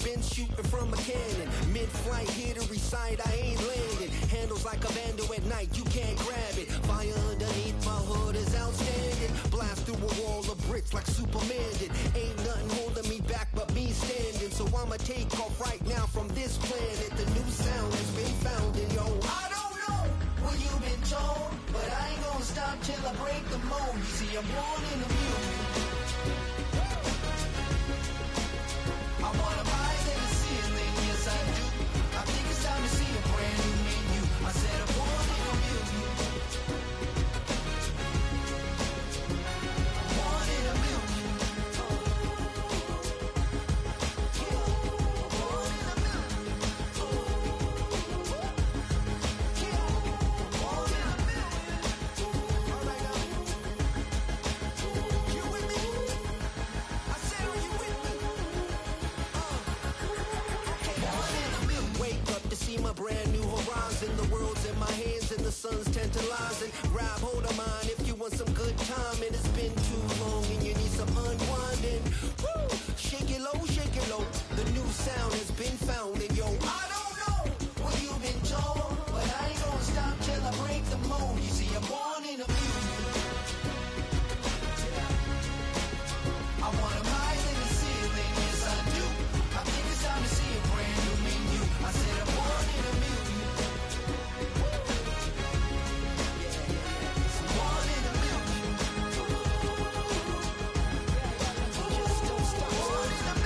been shooting from a cannon. Mid-flight, here to recite, I ain't landing. Handles like a vandal at night, you can't grab it. Fire underneath my hood is outstanding. Blast through a wall of bricks like Superman did. Ain't nothing holding me back but me standing. So I'ma take off right now from this planet. The new sound has been found in yo. I don't know what you've been told, but I ain't gonna stop till I break the mold. You see, I'm born in the music. I wanna rise in the ceiling, yes I do. I think it's time to see a brand new menu. I said I'm born in the music. I'm born in the music. My brand new horizon, the world's in my hands and the sun's tantalizing. Grab hold of mine if you want some good time, and it's been too long and you need some unwinding. Woo! Shake it low, shake it low. The new sound has been found, and yo, I don't know what you've been told, but I ain't gonna stop till I break the mold. You see, I'm born in the music. I wanna rise in the ceiling, yes I do. I think it's time to see a brand new menu. I said I'm born in the music. Born in the music. Born in the music. Born in the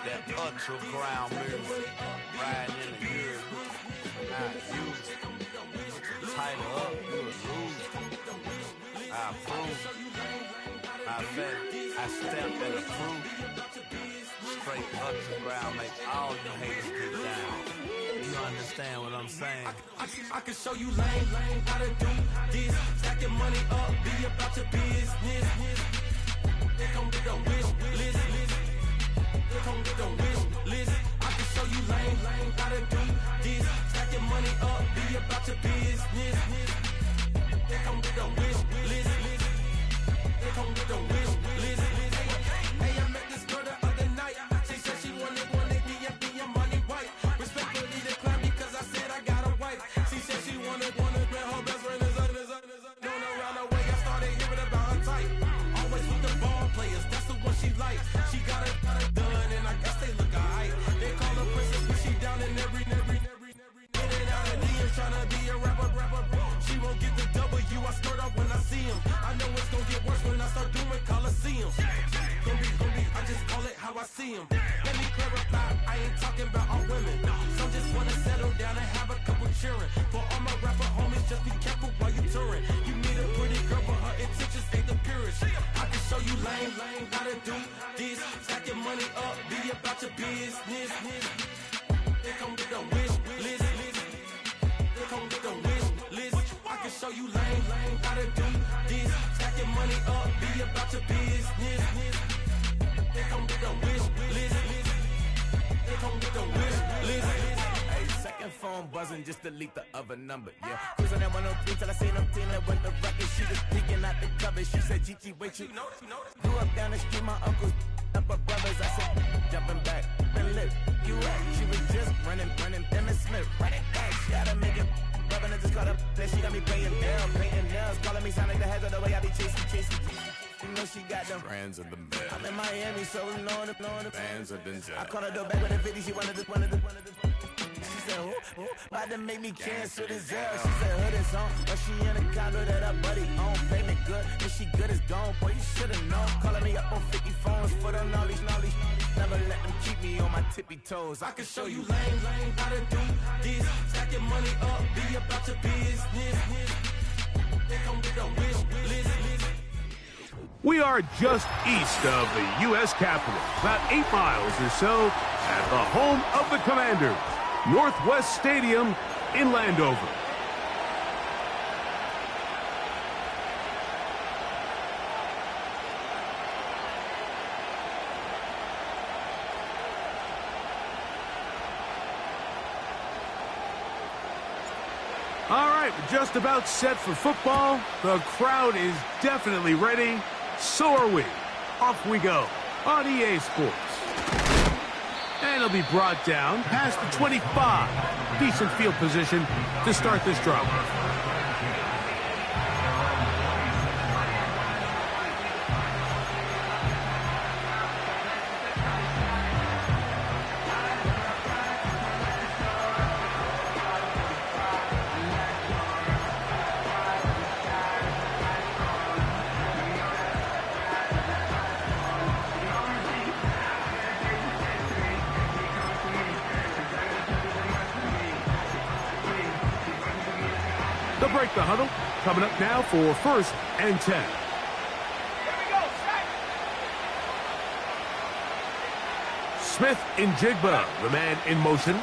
That underground music, riding in the years, not used. Tighten up, you'll lose. I approve. I bet I step and approve. Straight underground, make all you haters get down. You understand what I'm saying? I can show you lame, how to do this. Stacking money up, be about your business. They come with a wish list. They come with a wish list. I can show you lame, how to do this. Stacking money up, be about your business. They come with a wish list. They come with a wish list. Hey, I met this girl the other night. She said she wanted me and be a money white. Respectfully declined because I said I got a wife. She said she wanted man, her best friend is known around the way. I started hearing about her type. Always with the ball players, that's the one she likes. She got it done, and I guess they look alright. They call her princess, but she down in every. In and out of DMs, tryna be a rapper. She won't get the W, I skirt up when I see him. I know it's gonna get worse when I start doing Coliseums. Gonna be, I just call it how I see him. Let me clarify, I ain't talking about all women. Some just wanna settle down and have a couple cheering. For all my rapper homies, just be careful while you touring. You meet a pretty girl, but her intentions ain't the purest. I can show you lame, how to do this. Stacking money up, be about your business. They come with a wish list. They come with a wish list. I can show you lame, how to do this. Stacking money up, be about your business. They come with a wish list. They come with a wish list. Hey, second phone buzzing, just delete the other number, yeah. Cruising at 103 till I seen them feeling when the record. She was peeking out the cover. She said, Gigi, wait, you grew up down the street, my uncles up her brothers. I said, jumping back, and lit. You at? She was just running, Them and Smith, running back. She had to make it, rubbing, I just caught up. Then she got me painting nails, calling me Sonic the Hedgehog, the way I be chasing. You know she got them Strands of the bed. I'm in Miami, so knowing the Bands of the jet. I called her door back with a 50, she wanted the. She said, who? About to make me cancel this Zell. She said, hood is on, but she in a condo that her buddy own. Payment good, and she good as gone. Boy, you should've known. Calling me up on 50 phones, foot on knowledge. Never let them keep me on my tippy toes. I can show you lame, how to do this. Stack your money up, be about your business. They come with a wish list. We are just east of the U.S. Capitol, about 8 miles or so, at the home of the Commanders, Northwest Stadium in Landover. All right, we're just about set for football. The crowd is definitely ready. So are we. Off we go on EA Sports. And it'll be brought down past the 25. Decent field position to start this drive. They'll break the huddle. Coming up now for 1st and 10. Here we go, Smith in Jigba, the man in motion.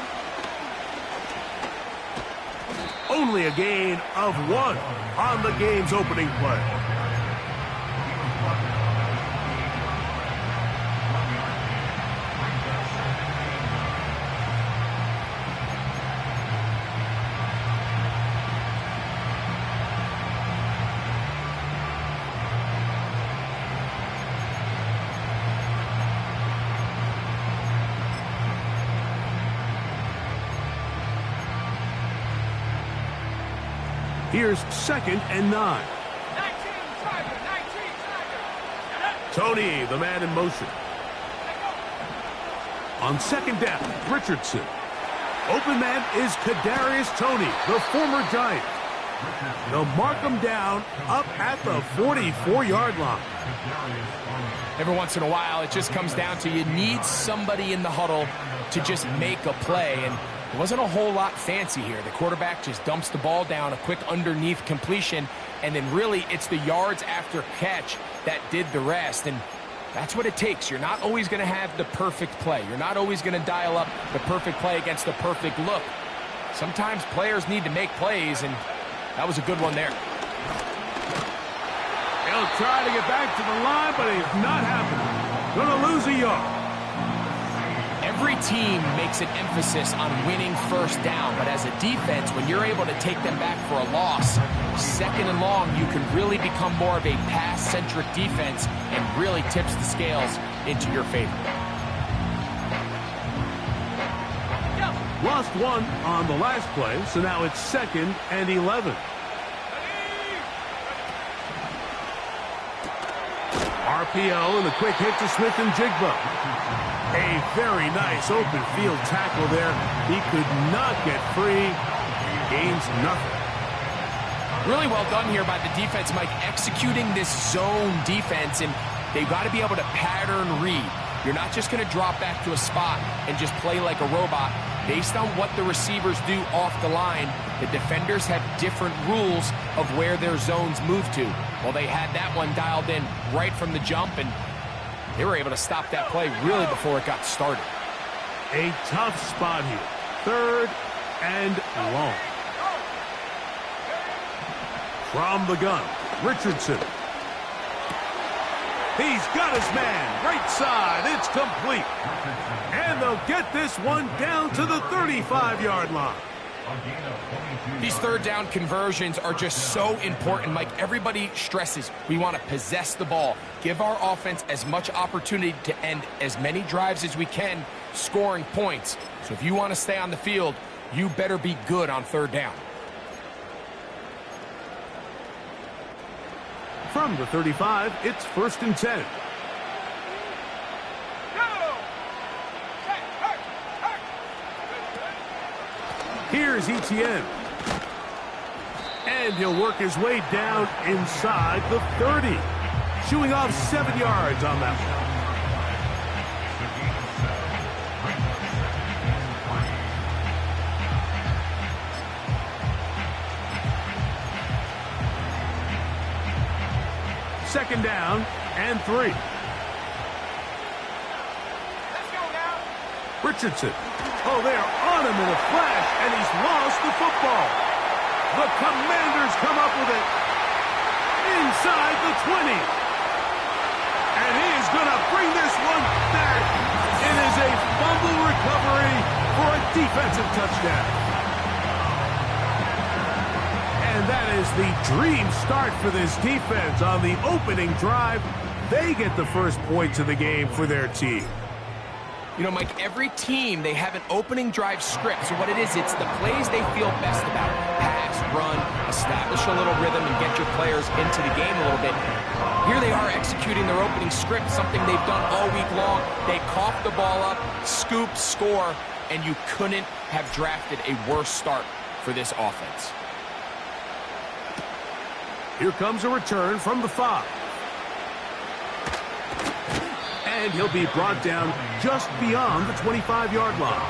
Only a gain of 1 on the game's opening play. Here's 2nd and 9. 19, Tiger. Tony, the man in motion. On 2nd down, Richardson. Open man is Kadarius Toney, the former Giant. They'll mark him down up at the 44-yard line. Every once in a while, it just comes down to you need somebody in the huddle to just make a play, and it wasn't a whole lot fancy here. The quarterback just dumps the ball down, a quick underneath completion, and then really it's the yards after catch that did the rest, and that's what it takes. You're not always going to have the perfect play. You're not always going to dial up the perfect play against the perfect look. Sometimes players need to make plays, and that was a good one there. He'll try to get back to the line, but it's not happening. Going to lose a yard. Every team makes an emphasis on winning first down, but as a defense, when you're able to take them back for a loss, 2nd and long, you can really become more of a pass-centric defense and really tips the scales into your favor. Lost 1 on the last play, so now it's 2nd and 11. RPO and a quick hit to Smith and Jigba. A very nice open field tackle there. He could not get free. He gains nothing. Really well done here by the defense, Mike, executing this zone defense, and they've got to be able to pattern read. You're not just going to drop back to a spot and just play like a robot. Based on what the receivers do off the line, the defenders have different rules of where their zones move to. Well, they had that one dialed in right from the jump, and they were able to stop that play really before it got started. A tough spot here. 3rd and long. From the gun, Richardson. He's got his man. Right side. It's complete. And they'll get this one down to the 35-yard line. These third down conversions are just so important, Mike. Everybody stresses we want to possess the ball, give our offense as much opportunity to end as many drives as we can, scoring points. So if you want to stay on the field, you better be good on third down. From the 35, it's 1st and 10. Here's ETN. And he'll work his way down inside the 30. Shooing off 7 yards on that one. Second down and 3. Let's go now. Richardson. Oh, they're on him in a flash, and he's lost the football. The Commanders come up with it inside the 20. And he is going to bring this one back. It is a fumble recovery for a defensive touchdown. And that is the dream start for this defense on the opening drive. They get the first points of the game for their team. You know, Mike, every team, they have an opening drive script. So what it is, it's the plays they feel best about. Pass, run, establish a little rhythm, and get your players into the game a little bit. Here they are executing their opening script, something they've done all week long. They cough the ball up, scoop, score, and you couldn't have drafted a worse start for this offense. Here comes a return from the 5. And he'll be brought down just beyond the 25-yard line.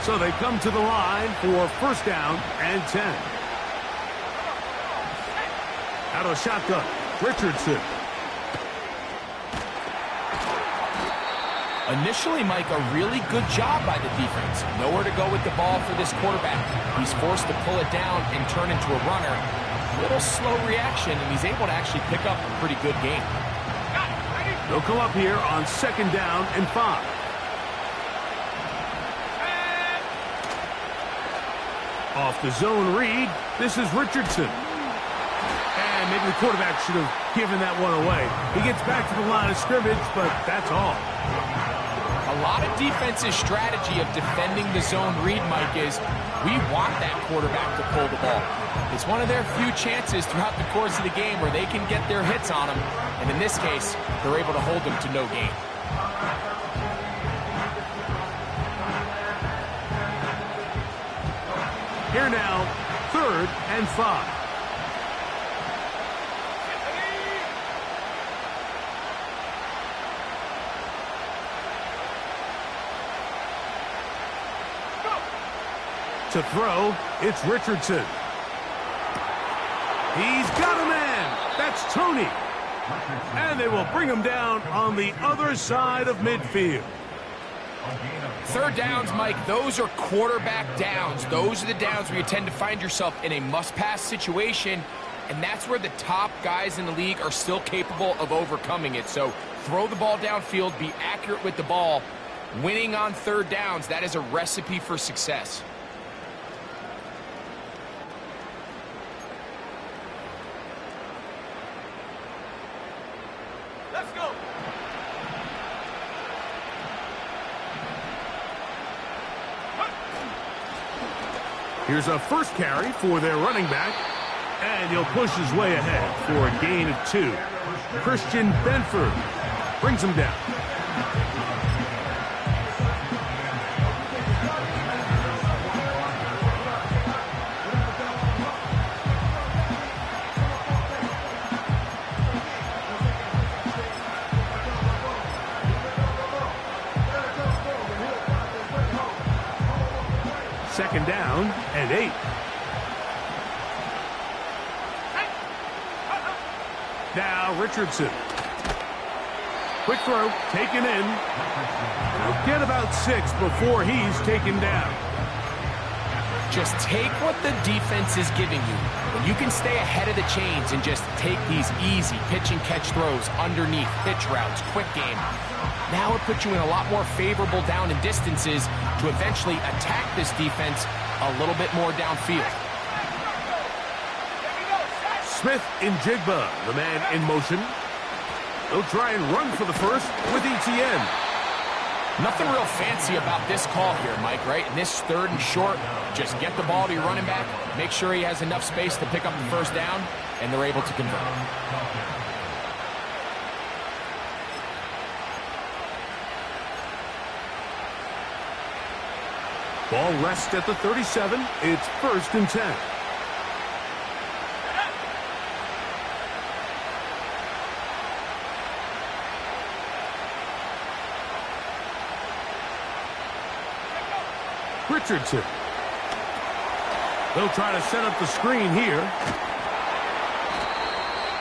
So they come to the line for 1st down and 10. Out of the shotgun, Richardson. Initially, Mike, a really good job by the defense. Nowhere to go with the ball for this quarterback. He's forced to pull it down and turn into a runner. A little slow reaction, and he's able to actually pick up a pretty good game. They'll come up here on 2nd down and 5. Off the zone read, this is Richardson. And maybe the quarterback should have given that one away. He gets back to the line of scrimmage, but that's all. A lot of defense's strategy of defending the zone read, Mike, is we want that quarterback to pull the ball. It's one of their few chances throughout the course of the game where they can get their hits on him. And in this case, they're able to hold him to no gain. Here now, 3rd and 5. To throw, it's Richardson. He's got a man. That's Tony. And they will bring him down on the other side of midfield. Third downs, Mike, those are quarterback downs. Those are the downs where you tend to find yourself in a must-pass situation, and that's where the top guys in the league are still capable of overcoming it. So throw the ball downfield, be accurate with the ball. Winning on third downs, that is a recipe for success. Let's go. Here's a first carry for their running back, and he'll push his way ahead for a gain of 2. Christian Benford brings him down. Second down and 8. Now Richardson. Quick throw, taken in. He'll get about 6 before he's taken down. Just take what the defense is giving you. When you can stay ahead of the chains and just take these easy pitch and catch throws underneath, pitch routes, quick game, now it puts you in a lot more favorable down and distances to eventually attack this defense a little bit more downfield. Smith in Jigba, the man in motion. He'll try and run for the first with ETN. Nothing real fancy about this call here, Mike, right? In this 3rd and short, just get the ball to your running back, make sure he has enough space to pick up the first down, and they're able to convert. Ball rests at the 37. It's 1st and 10. Richardson. They'll try to set up the screen here.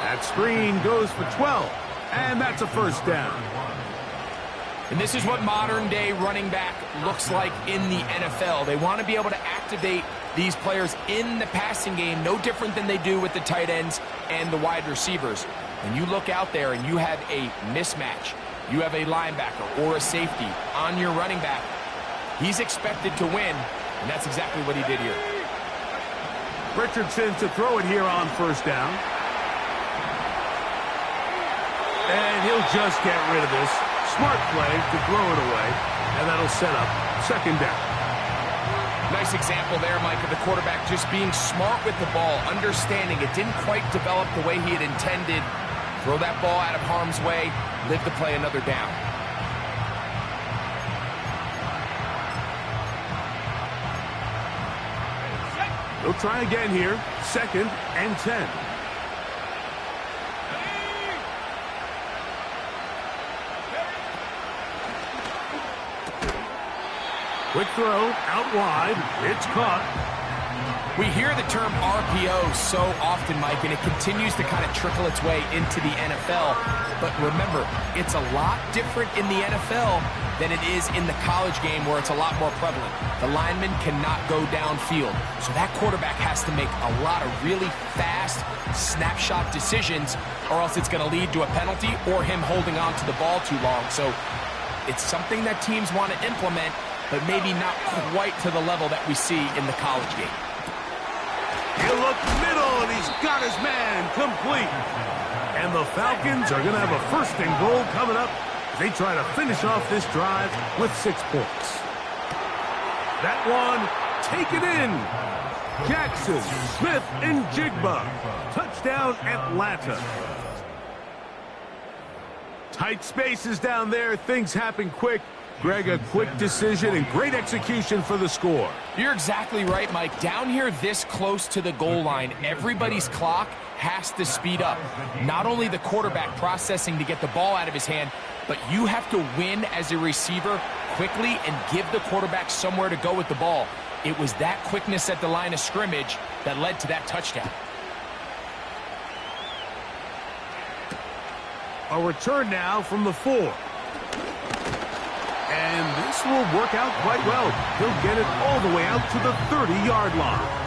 That screen goes for 12, and that's a first down. And this is what modern-day running back looks like in the NFL. They want to be able to activate these players in the passing game, no different than they do with the tight ends and the wide receivers. When you look out there and you have a mismatch, you have a linebacker or a safety on your running back, he's expected to win, and that's exactly what he did here. Richardson to throw it here on first down. And he'll just get rid of this. Smart play to throw it away, and that'll set up 2nd down. Nice example there, Mike, of the quarterback just being smart with the ball, understanding it didn't quite develop the way he had intended. Throw that ball out of harm's way, live to play another down. They'll try again here. 2nd and 10. Quick throw, out wide. It's caught. We hear the term RPO so often, Mike, and it continues to kind of trickle its way into the NFL. But remember, it's a lot different in the NFL than it is in the college game where it's a lot more prevalent. The lineman cannot go downfield, so that quarterback has to make a lot of really fast snapshot decisions, or else it's going to lead to a penalty or him holding on to the ball too long. So it's something that teams want to implement, but maybe not quite to the level that we see in the college game. He'll look middle, and he's got his man complete. And the Falcons are going to have a 1st and goal coming up as they try to finish off this drive with 6 points. That one taken in. Jackson, Smith, and Jigba. Touchdown, Atlanta. Tight spaces down there. Things happen quick. Greg, a quick decision and great execution for the score. You're exactly right, Mike. Down here this close to the goal line, everybody's clock has to speed up. Not only the quarterback processing to get the ball out of his hand, but you have to win as a receiver quickly and give the quarterback somewhere to go with the ball. It was that quickness at the line of scrimmage that led to that touchdown. A return now from the 4. And this will work out quite well. He'll get it all the way out to the 30-yard line.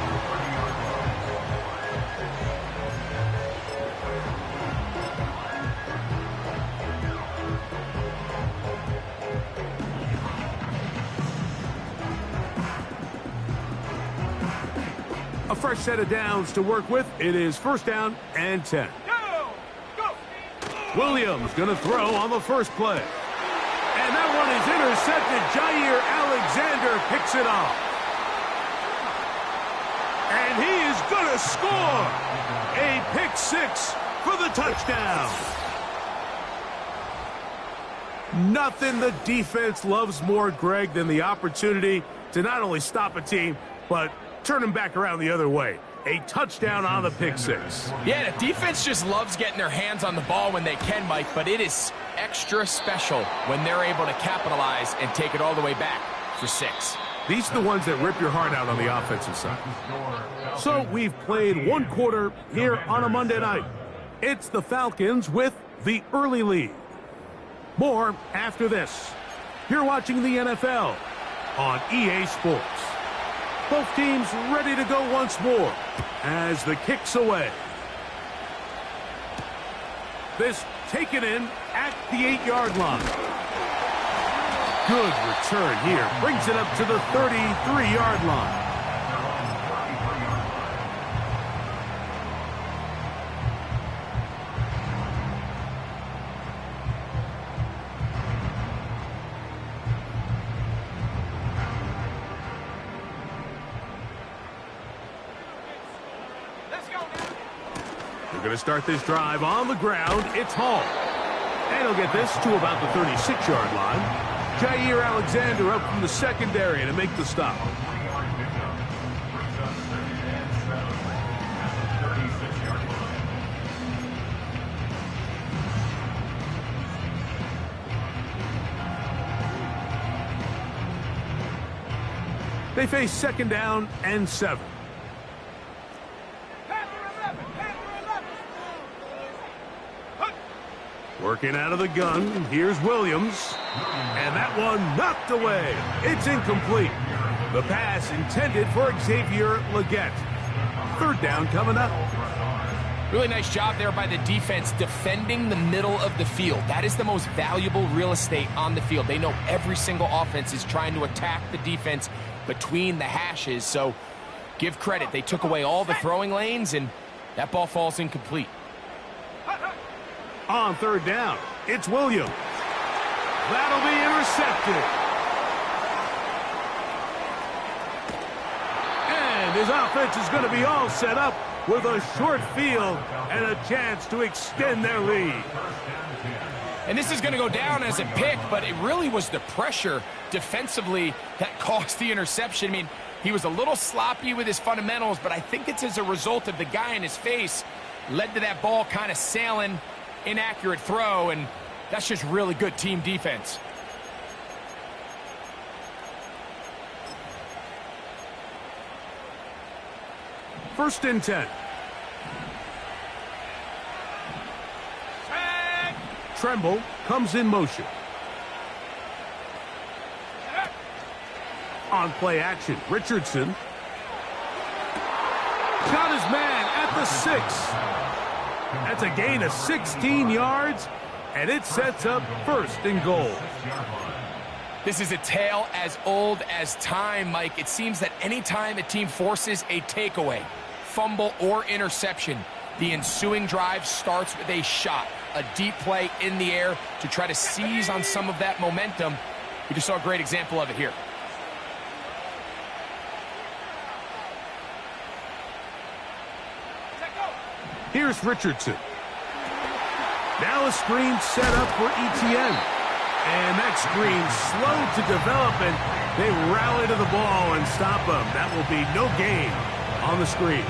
A fresh set of downs to work with. It is 1st down and 10. Williams going to throw on the first play. And that one is intercepted. Jair Alexander picks it off. And he is going to score. A pick 6 for the touchdown. Nothing the defense loves more, Greg, than the opportunity to not only stop a team, but turn them back around the other way. A touchdown on the pick 6. Yeah, the defense just loves getting their hands on the ball when they can, Mike, but it is extra special when they're able to capitalize and take it all the way back for 6. These are the ones that rip your heart out on the offensive side. So we've played 1 quarter here on a Monday night. It's the Falcons with the early lead. More after this. You're watching the NFL on EA Sports. Both teams ready to go once more as the kick's away. This taken in at the 8-yard line. Good return here. Brings it up to the 33-yard line. We're going to start this drive on the ground. It's Hall. And he'll get this to about the 36-yard line. Jair Alexander up from the secondary to make the stop. They face second down and 7. Working out of the gun, here's Williams. And that one knocked away. It's incomplete. The pass intended for Xavier Legette. Third down coming up. Really nice job there by the defense defending the middle of the field. That is the most valuable real estate on the field. They know every single offense is trying to attack the defense between the hashes. So give credit. They took away all the throwing lanes, and that ball falls incomplete. On third down, it's Williams. That'll be intercepted. And his offense is going to be all set up with a short field and a chance to extend their lead. And this is going to go down as a pick, but it really was the pressure defensively that caused the interception. I mean, he was a little sloppy with his fundamentals, but I think it's as a result of the guy in his face led to that ball kind of sailing. Inaccurate throw, and that's just really good team defense. First and 10. Tremble comes in motion. On play action, Richardson. Got his man at the 6. That's a gain of 16 yards, and it sets up first and goal. This is a tale as old as time, Mike. It seems that anytime a team forces a takeaway, fumble, or interception, the ensuing drive starts with a shot, a deep play in the air to try to seize on some of that momentum. We just saw a great example of it here. Here's Richardson. Now a screen set up for Etienne. And that screen slow to develop, and they rally to the ball and stop him. That will be no gain on the screen.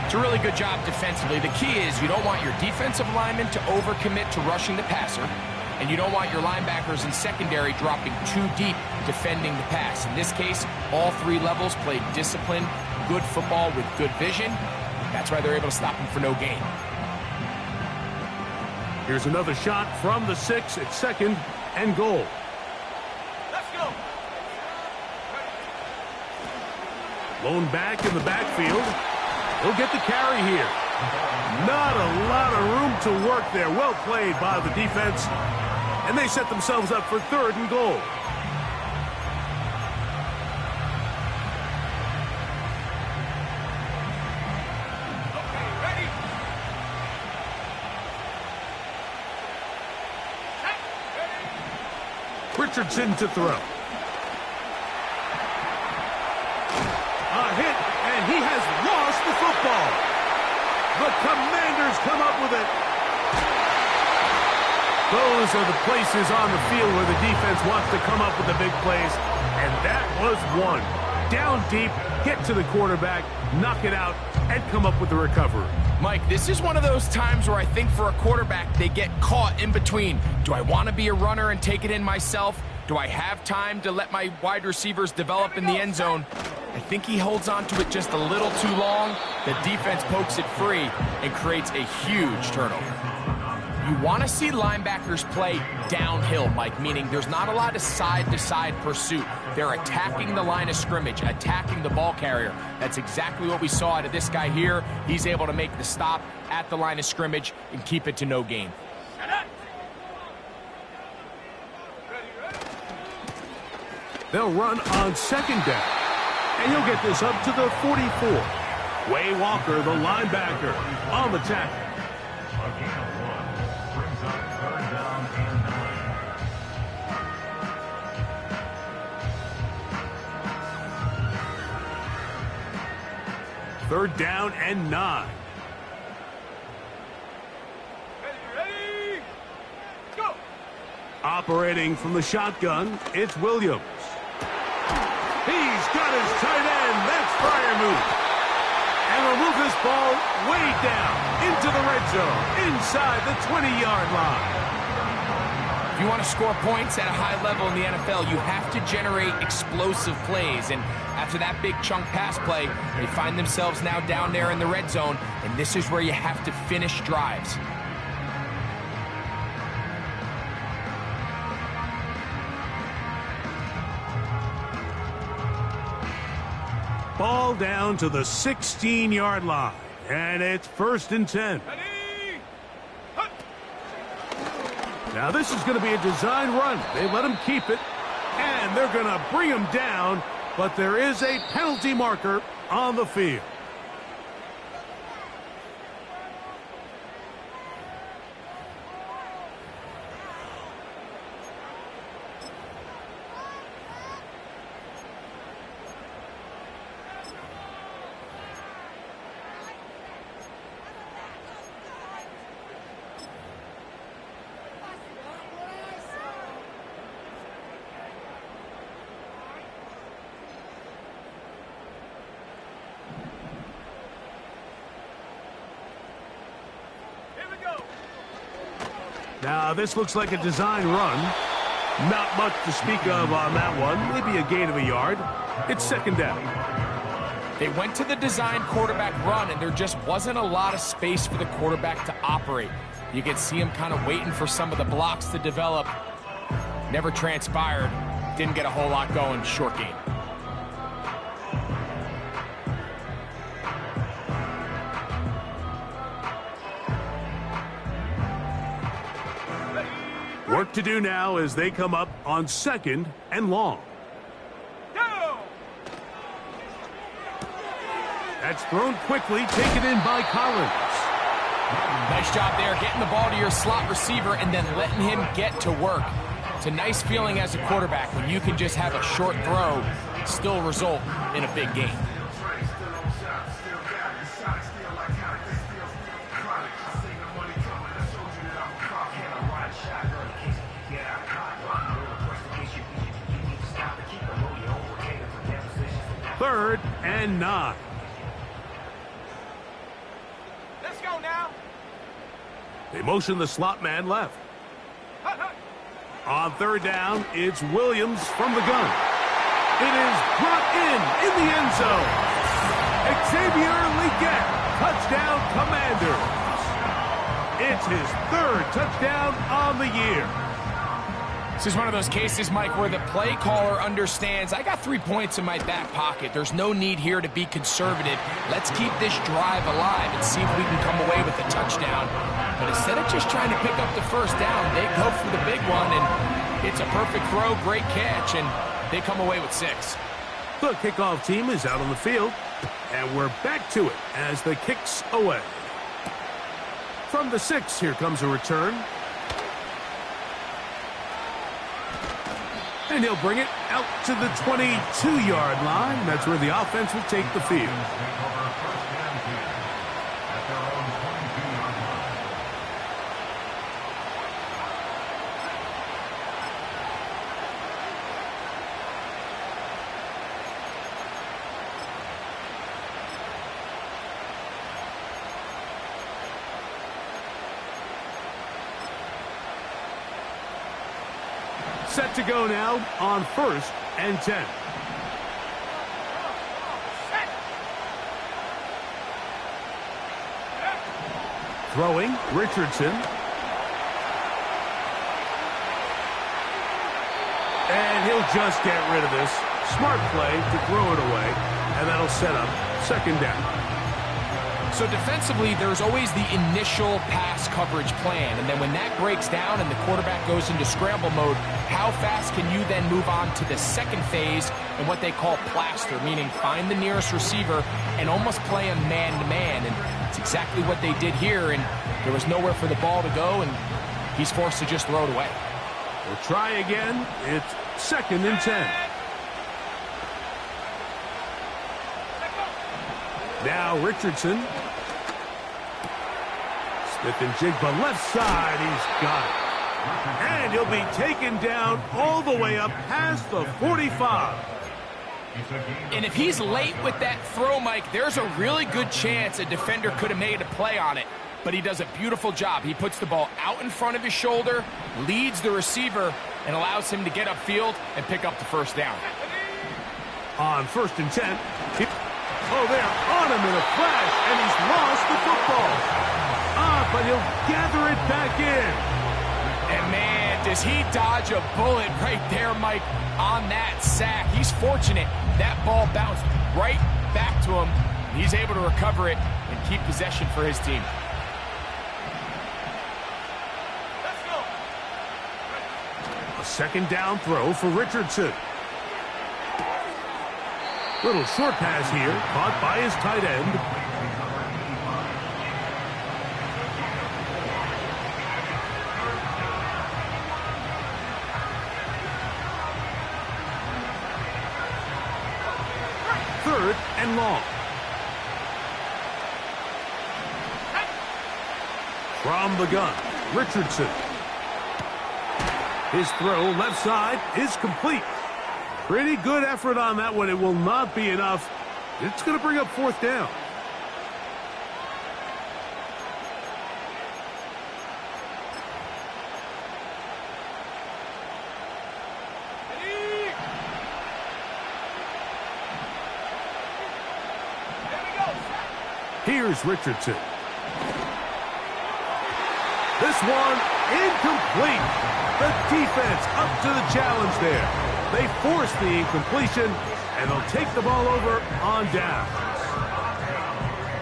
It's a really good job defensively. The key is you don't want your defensive linemen to overcommit to rushing the passer, and you don't want your linebackers and secondary dropping too deep defending the pass. In this case, all three levels played disciplined, good football with good vision. That's why they're able to stop him for no gain. Here's another shot from the 6 at second and goal. Let's go. Lone back in the backfield. He'll get the carry here. Not a lot of room to work there. Well played by the defense. And they set themselves up for third and goal. Richardson to throw. A hit, and he has lost the football. The Commanders come up with it. Those are the places on the field where the defense wants to come up with the big plays, and that was one. Down deep, get to the quarterback, knock it out, and come up with the recovery. Mike, this is one of those times where I think for a quarterback, they get caught in between. Do I want to be a runner and take it in myself? Do I have time to let my wide receivers develop in the end zone? I think he holds on to it just a little too long. The defense pokes it free and creates a huge turnover. You want to see linebackers play downhill, Mike, meaning there's not a lot of side-to-side pursuit. They're attacking the line of scrimmage, attacking the ball carrier. That's exactly what we saw out of this guy here. He's able to make the stop at the line of scrimmage and keep it to no gain. They'll run on second down, and he'll get this up to the 44. Way Walker, the linebacker, on the tackle. Third down and 9. Ready? Go! Operating from the shotgun, it's Williams. He's got his tight end. That's Freiermuth. And will move this ball way down into the red zone, inside the 20-yard line. If you want to score points at a high level in the NFL, you have to generate explosive plays. And after that big chunk pass play, they find themselves now down there in the red zone, and this is where you have to finish drives. Ball down to the 16-yard line, and it's 1st and 10. Ready? Now this is going to be a design run. They let him keep it, and they're going to bring him down, but there is a penalty marker on the field. Now, this looks like a design run. Not much to speak of on that one. Maybe a gain of a yard. It's 2nd down. They went to the design quarterback run, and there just wasn't a lot of space for the quarterback to operate. You could see him kind of waiting for some of the blocks to develop. Never transpired. Didn't get a whole lot going. Short game. Work to do now as they come up on 2nd and long. Go! That's thrown quickly, taken in by Collins. Nice job there, getting the ball to your slot receiver and then letting him get to work. It's a nice feeling as a quarterback when you can just have a short throw, still result in a big game. Third and 9. Let's go now. They motion the slot man left. Hut, hut. On 3rd down, it's Williams from the gun. It is brought in the end zone. Xavier Legette, touchdown Commanders. It's his 3rd touchdown on the year. This is one of those cases, Mike, where the play caller understands, I got 3 points in my back pocket. There's no need here to be conservative. Let's keep this drive alive and see if we can come away with a touchdown. But instead of just trying to pick up the 1st down, they go for the big one, and it's a perfect throw, great catch, and they come away with 6. The kickoff team is out on the field, and we're back to it as the kick's away. From the 6, here comes a return. And he'll bring it out to the 22-yard line. That's where the offense will take the field. Set to go now on 1st and 10. Throwing, Richardson. He'll just get rid of this. Smart play to throw it away, and that'll set up second down. So defensively, there's always the initial pass coverage plan, and then when that breaks down and the quarterback goes into scramble mode, how fast can you then move on to the second phase and what they call plaster, meaning find the nearest receiver and almost play him man-to-man, and it's exactly what they did here, and there was nowhere for the ball to go, and he's forced to just throw it away. We'll try again. It's 2nd and 10. Now Richardson. Smith and Jigba left side. He's got it. And he'll be taken down all the way up past the 45. And if he's late with that throw, Mike, there's a really good chance a defender could have made a play on it. But he does a beautiful job. He puts the ball out in front of his shoulder, leads the receiver, and allows him to get upfield and pick up the first down. On 1st and 10. Oh, they're on him in a flash, and he's lost the football. But he'll gather it back in. And, man, does he dodge a bullet right there, Mike, on that sack. He's fortunate. That ball bounced right back to him. He's able to recover it and keep possession for his team. A second down throw for Richardson. Little short pass here, caught by his tight end. Third and long. From the gun, Richardson. His throw left side is complete. Pretty good effort on that one. It will not be enough. It's going to bring up 4th down. Here's Richardson. This one incomplete. The defense up to the challenge there. They force the incompletion, and they'll take the ball over on down.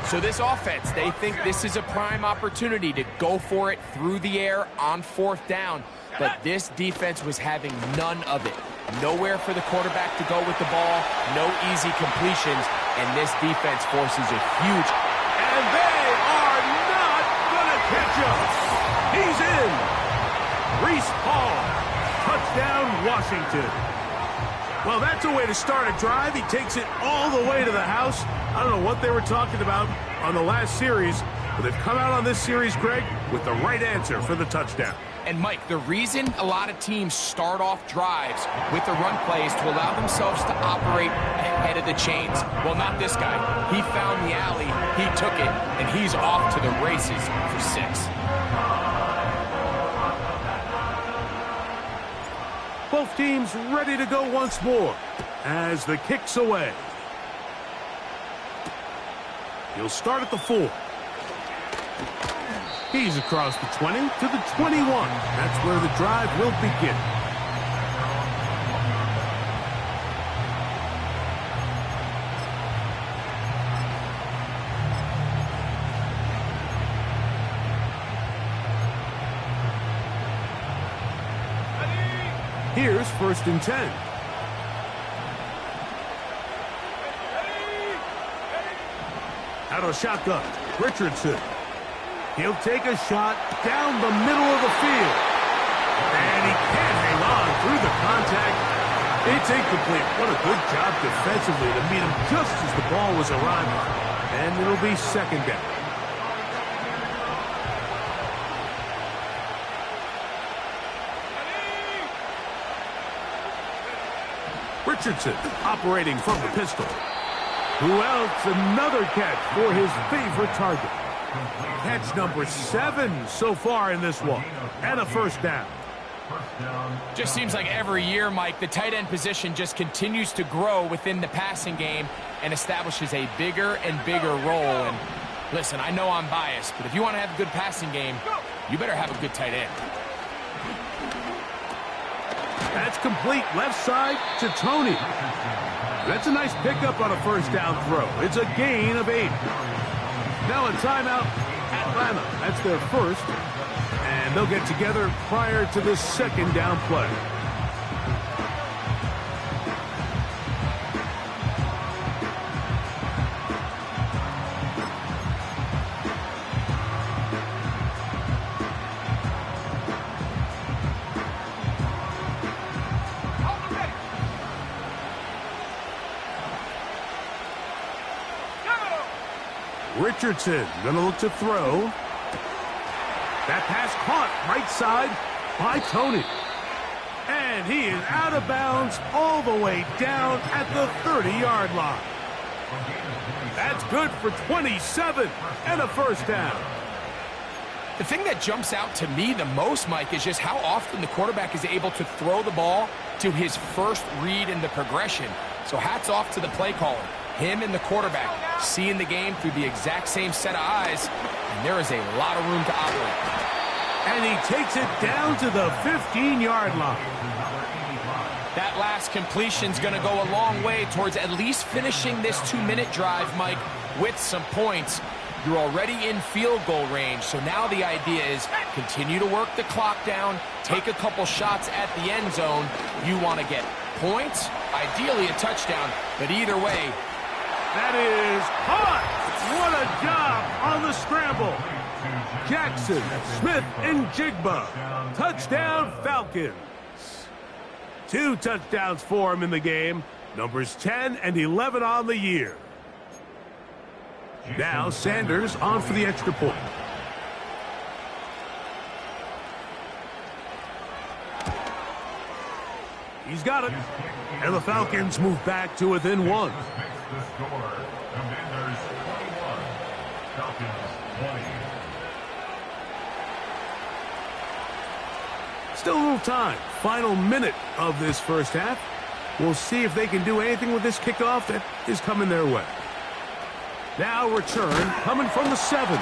So this offense, they think this is a prime opportunity to go for it through the air on 4th down. But this defense was having none of it. Nowhere for the quarterback to go with the ball, no easy completions, and this defense forces a huge... And they are not going to catch up. He's in. Reese Hall. Touchdown, Washington. Well, that's a way to start a drive. He takes it all the way to the house. I don't know what they were talking about on the last series, but they've come out on this series, Greg, with the right answer for the touchdown. And, Mike, the reason a lot of teams start off drives with the run play is to allow themselves to operate ahead of the chains. Well, not this guy. He found the alley, he took it, and he's off to the races for 6. Both teams ready to go once more as the kick's away. He'll start at the 4. He's across the 20 to the 21. That's where the drive will begin. Here's 1st and 10. Out of shotgun, Richardson. He'll take a shot down the middle of the field. And he can't hang on through the contact. It's incomplete. What a good job defensively to meet him just as the ball was arriving. And it'll be 2nd down. Richardson operating from the pistol. Who else? Another catch for his favorite target. Catch number 7 so far in this one. And a 1st down. Just seems like every year, Mike, the tight end position just continues to grow within the passing game and establishes a bigger and bigger role. And listen, I know I'm biased, but if you want to have a good passing game, you better have a good tight end. That's complete left side to Tony. That's a nice pickup on a first down throw. It's a gain of 8. Now a timeout, Atlanta. That's their first. And they'll get together prior to the second down play. Richardson gonna look to throw. That pass caught right side by Tony. And he is out of bounds all the way down at the 30-yard line. That's good for 27 and a first down. The thing that jumps out to me the most, Mike, is just how often the quarterback is able to throw the ball to his first read in the progression. So hats off to the play caller. Him and the quarterback seeing the game through the exact same set of eyes, and there is a lot of room to operate. And he takes it down to the 15-yard line. That last completion's going to go a long way towards at least finishing this 2-minute drive, Mike, with some points. You're already in field goal range, so now the idea is continue to work the clock down, take a couple shots at the end zone. You want to get points, ideally a touchdown, but either way. That is caught. What a job on the scramble. Jackson, Smith, and Jigba. Touchdown, Falcons. 2 touchdowns for him in the game. Numbers 10 and 11 on the year. Now Sanders on for the extra point. He's got it. And the Falcons move back to within 1. The score, Commanders 21, Falcons 20. Still a little time. Final minute of this first half. We'll see if they can do anything with this kickoff that is coming their way. Now return coming from the 7.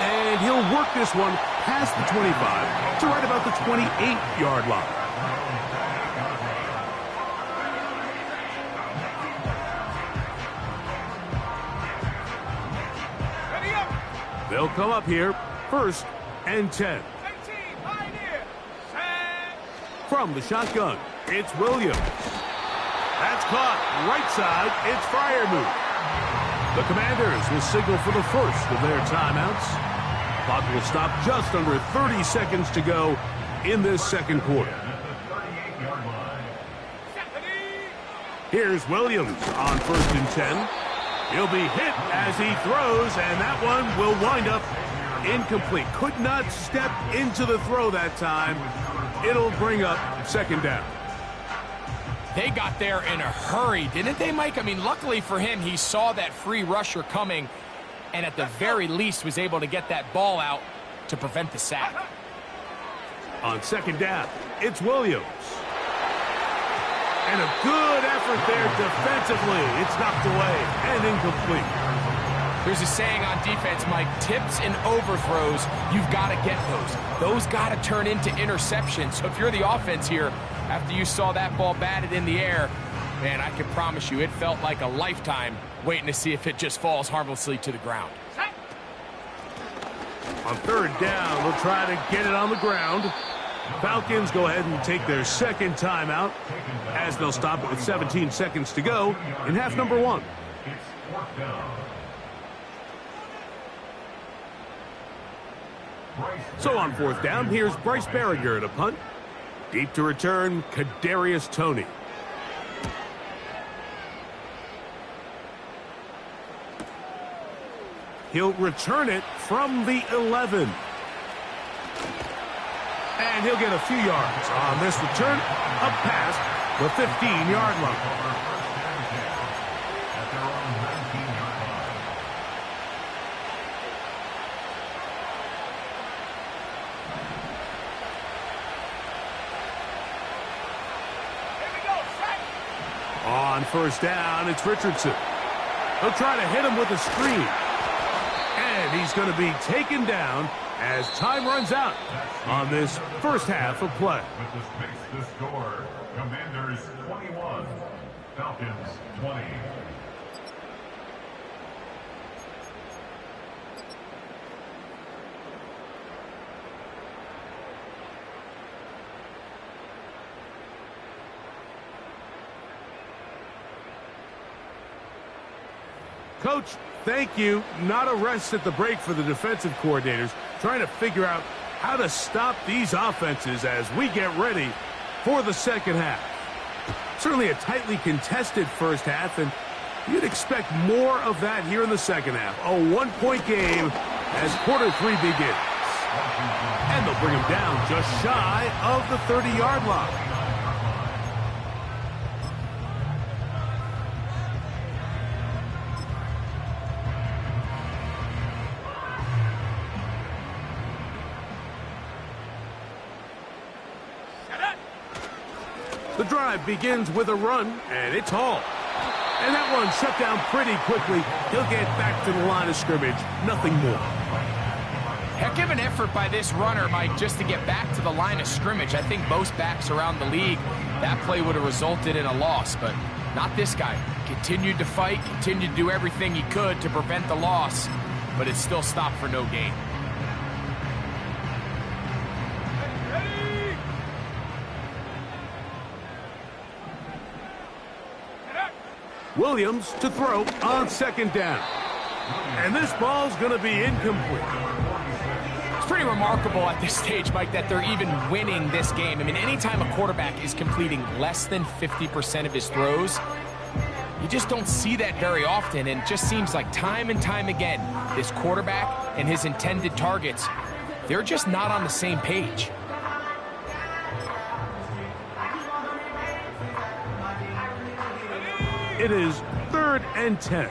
And he'll work this one past the 25 to right about the 28-yard line. They'll come up here, 1st and 10. From the shotgun, it's Williams. That's caught right side. It's Freiermuth. The Commanders will signal for the first of their timeouts. Clock will stop just under 30 seconds to go in this second quarter. Here's Williams on 1st and 10. He'll be hit as he throws, and that one will wind up incomplete. Could not step into the throw that time. It'll bring up 2nd down. They got there in a hurry, didn't they, Mike? I mean, luckily for him, he saw that free rusher coming, and at the very least was able to get that ball out to prevent the sack. On 2nd down, it's Williams. And a good effort there defensively. It's knocked away and incomplete. There's a saying on defense, Mike, tips and overthrows, you've got to get those. Those got to turn into interceptions. So if you're the offense here, after you saw that ball batted in the air, man, I can promise you it felt like a lifetime waiting to see if it just falls harmlessly to the ground. On 3rd down, they'll try to get it on the ground. Falcons go ahead and take their second timeout as they'll stop it with 17 seconds to go in half number 1. So on 4th down, here's Bryce Berringer to punt. Deep to return, Kadarius Toney. He'll return it from the 11. And he'll get a few yards on this return, up past the 15-yard line. On 1st down, it's Richardson. He'll try to hit him with a screen. And he's going to be taken down as time runs out on this first half of play. With the score, Commanders 21, Falcons 20. Coach, thank you. Not a rest at the break for the defensive coordinators, trying to figure out how to stop these offenses as we get ready for the second half. Certainly a tightly contested first half, and you'd expect more of that here in the second half. A one-point game as quarter 3 begins. And they'll bring him down just shy of the 30-yard line. The drive begins with a run, and it's Hall. And that one shut down pretty quickly. He'll get back to the line of scrimmage. Nothing more. Heck of an effort by this runner, Mike, just to get back to the line of scrimmage. I think most backs around the league, that play would have resulted in a loss, but not this guy. Continued to fight, continued to do everything he could to prevent the loss, but it still stopped for no gain. Williams to throw on second down. And this ball's going to be incomplete. It's pretty remarkable at this stage, Mike, that they're even winning this game. I mean, anytime a quarterback is completing less than 50% of his throws, you just don't see that very often. And it just seems like time and time again, this quarterback and his intended targets, they're just not on the same page. It is 3rd and 10.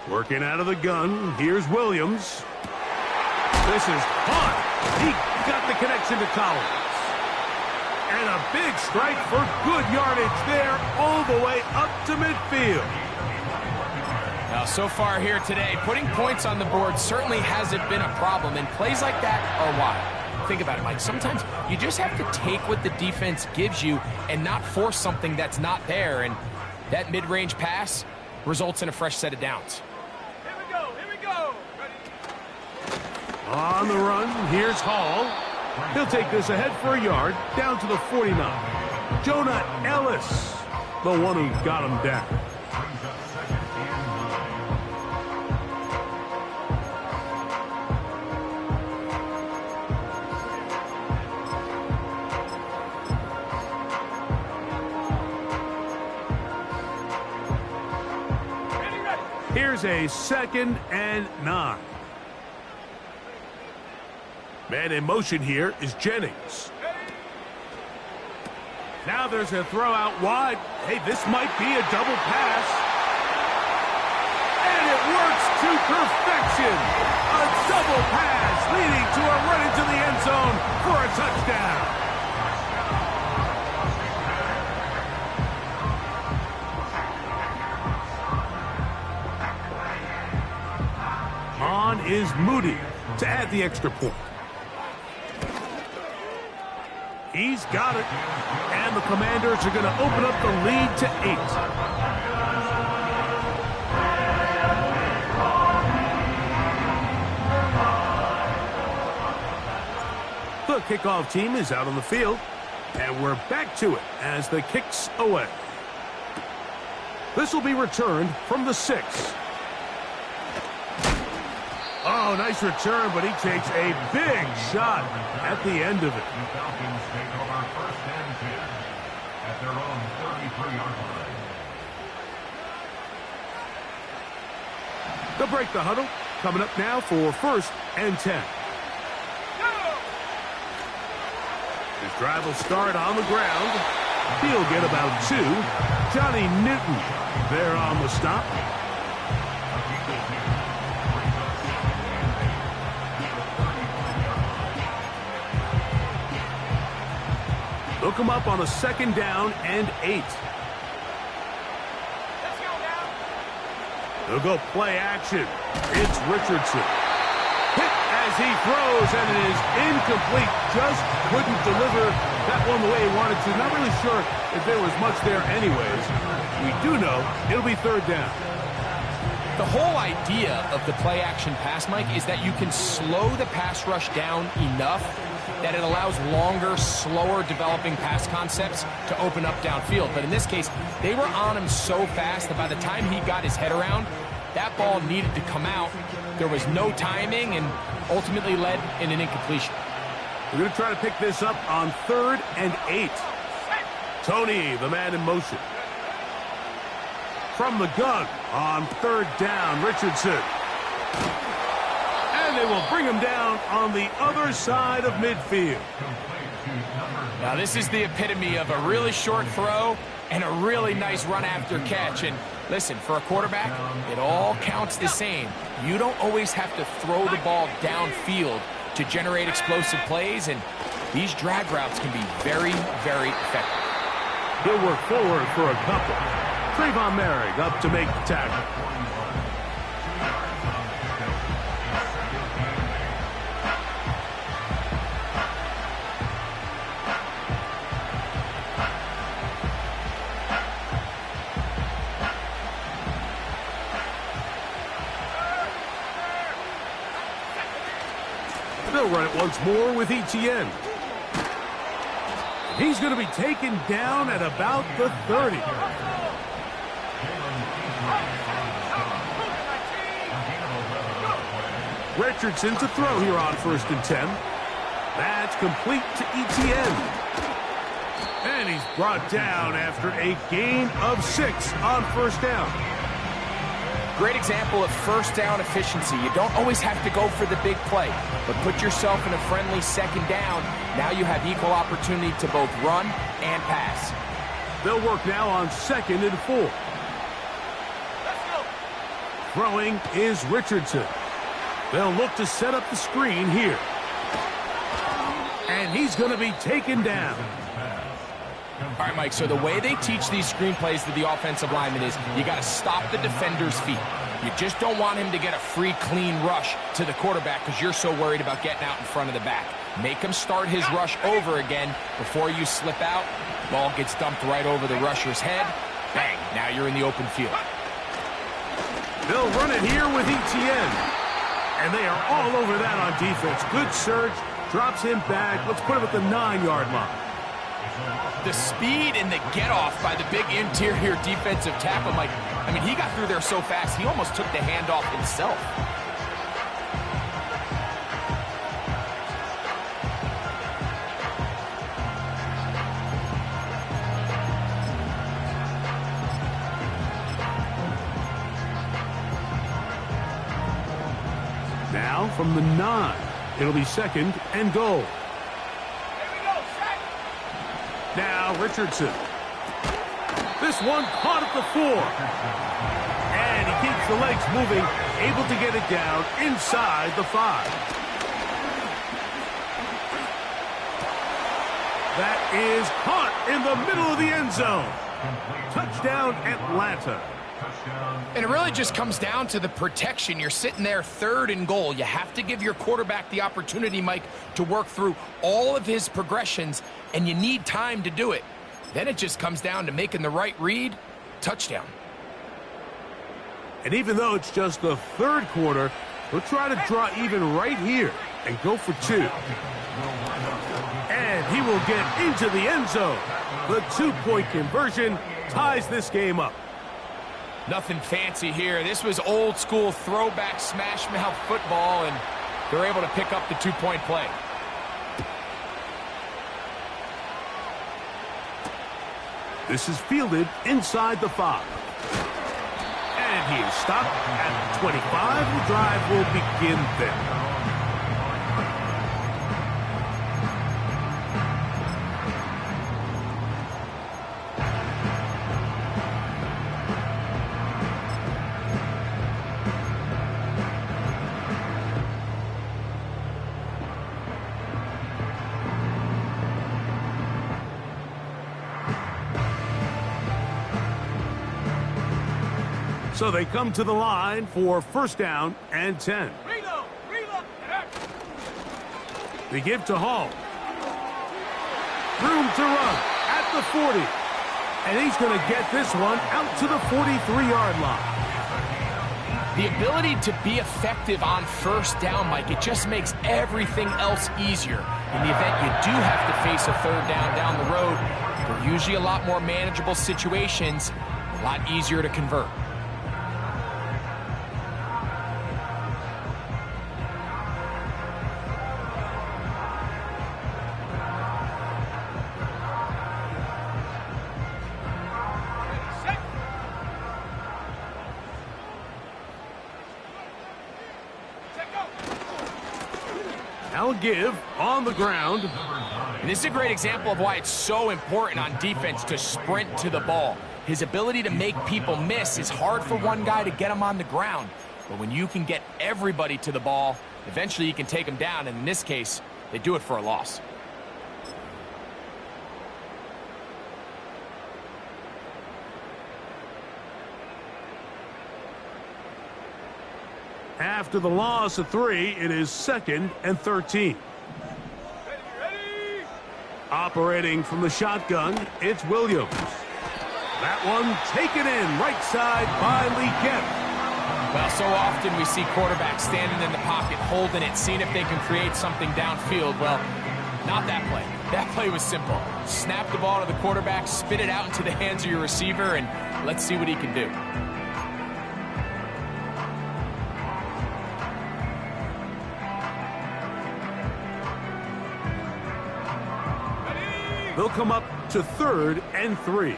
Working out of the gun. Here's Williams. This is caught. He got the connection to Collins. And a big strike for good yardage there all the way up to midfield. Now, so far here today, putting points on the board certainly hasn't been a problem, and plays like that are why. Think about it, Mike. Sometimes you just have to take what the defense gives you and not force something that's not there, and that mid-range pass results in a fresh set of downs. Here we go. Ready? On the run, here's Hall. He'll take this ahead for a yard, down to the 49. Jonah Ellis, the one who got him down. Here's a 2nd and 9. Man in motion here is Jennings. Now there's a throw out wide. Hey, this might be a double pass. And it works to perfection. A double pass leading to a run into the end zone for a touchdown. On is Moody to add the extra point. He's got it. And the Commanders are going to open up the lead to 8. The kickoff team is out on the field. And we're back to it as the kick's away. This will be returned from the 6. Oh, nice return, but he takes a big shot at the end of it. The Falcons take over 1st and 10 at their own 33-yard line. They'll break the huddle. Coming up now for 1st and 10. His drive will start on the ground. He'll get about 2. Johnny Newton there on the stop. They'll come up on a 2nd down and 8. Let's go now. They'll go play action. It's Richardson. Hit as he throws, and it is incomplete. Just couldn't deliver that one the way he wanted to. Not really sure if there was much there anyways. We do know it'll be third down. The whole idea of the play-action pass, Mike, is that you can slow the pass rush down enough that it allows longer, slower developing pass concepts to open up downfield. But in this case, they were on him so fast that by the time he got his head around, that ball needed to come out. There was no timing and ultimately led in an incompletion. We're going to try to pick this up on 3rd and 8. Tony, the man in motion. From the gun on 3rd down, Richardson. And they will bring him down on the other side of midfield. Now this is the epitome of a really short throw and a really nice run after catch. And listen, for a quarterback, it all counts the same. You don't always have to throw the ball downfield to generate explosive plays, and these drag routes can be very, very effective. He'll work forward for a couple. Trayvon Merrick up to make the tackle. They'll run it once more with Etienne. He's going to be taken down at about the 30. Richardson to throw here on 1st and 10. That's complete to Etienne. And he's brought down after a gain of 6 on 1st down. Great example of 1st down efficiency. You don't always have to go for the big play, but put yourself in a friendly 2nd down. Now you have equal opportunity to both run and pass. They'll work now on 2nd and 4. Throwing is Richardson. They'll look to set up the screen here. And he's going to be taken down. All right, Mike, so the way they teach these screenplays to the offensive lineman is you got to stop the defender's feet. You just don't want him to get a free, clean rush to the quarterback because you're so worried about getting out in front of the back. Make him start his rush over again before you slip out. Ball gets dumped right over the rusher's head. Bang, now you're in the open field. They'll run it here with Etienne. And they are all over that on defense. Good surge, drops him back. Let's put him at the 9-yard line. The speed and the get-off by the big interior defensive tackle, Mike. I mean, he got through there so fast, he almost took the handoff himself. Now from the 9, it'll be 2nd and goal. Now Richardson. This one caught at the 4. And he keeps the legs moving, able to get it down inside the 5. That is caught in the middle of the end zone. Touchdown, Atlanta. And it really just comes down to the protection. You're sitting there 3rd and goal. You have to give your quarterback the opportunity, Mike, to work through all of his progressions, and you need time to do it. Then it just comes down to making the right read. Touchdown. And even though it's just the 3rd quarter, we'll try to draw even right here and go for 2. And he will get into the end zone. The 2-point conversion ties this game up. Nothing fancy here. This was old school throwback smash mouth football, and they're able to pick up the 2-point play. This is fielded inside the 5. And he is stopped at the 25. The drive will begin there. So they come to the line for first down and 10. Reload. They give to Hall. Room to run at the 40. And he's going to get this one out to the 43-yard line. The ability to be effective on first down, Mike, it just makes everything else easier. In the event you do have to face a third down the road, they're usually a lot more manageable situations, a lot easier to convert. Now give on the ground. And this is a great example of why it's so important on defense to sprint to the ball. His ability to make people miss is hard for one guy to get him on the ground. But when you can get everybody to the ball, eventually you can take them down. And in this case, they do it for a loss. After the loss of 3, it is 2nd and 13. Ready. Operating from the shotgun, it's Williams. That one taken in right side by Leggett. Well, so often we see quarterbacks standing in the pocket, holding it, seeing if they can create something downfield. Well, not that play. That play was simple. Snap the ball to the quarterback, spit it out into the hands of your receiver, and let's see what he can do. They'll come up to 3rd and 3.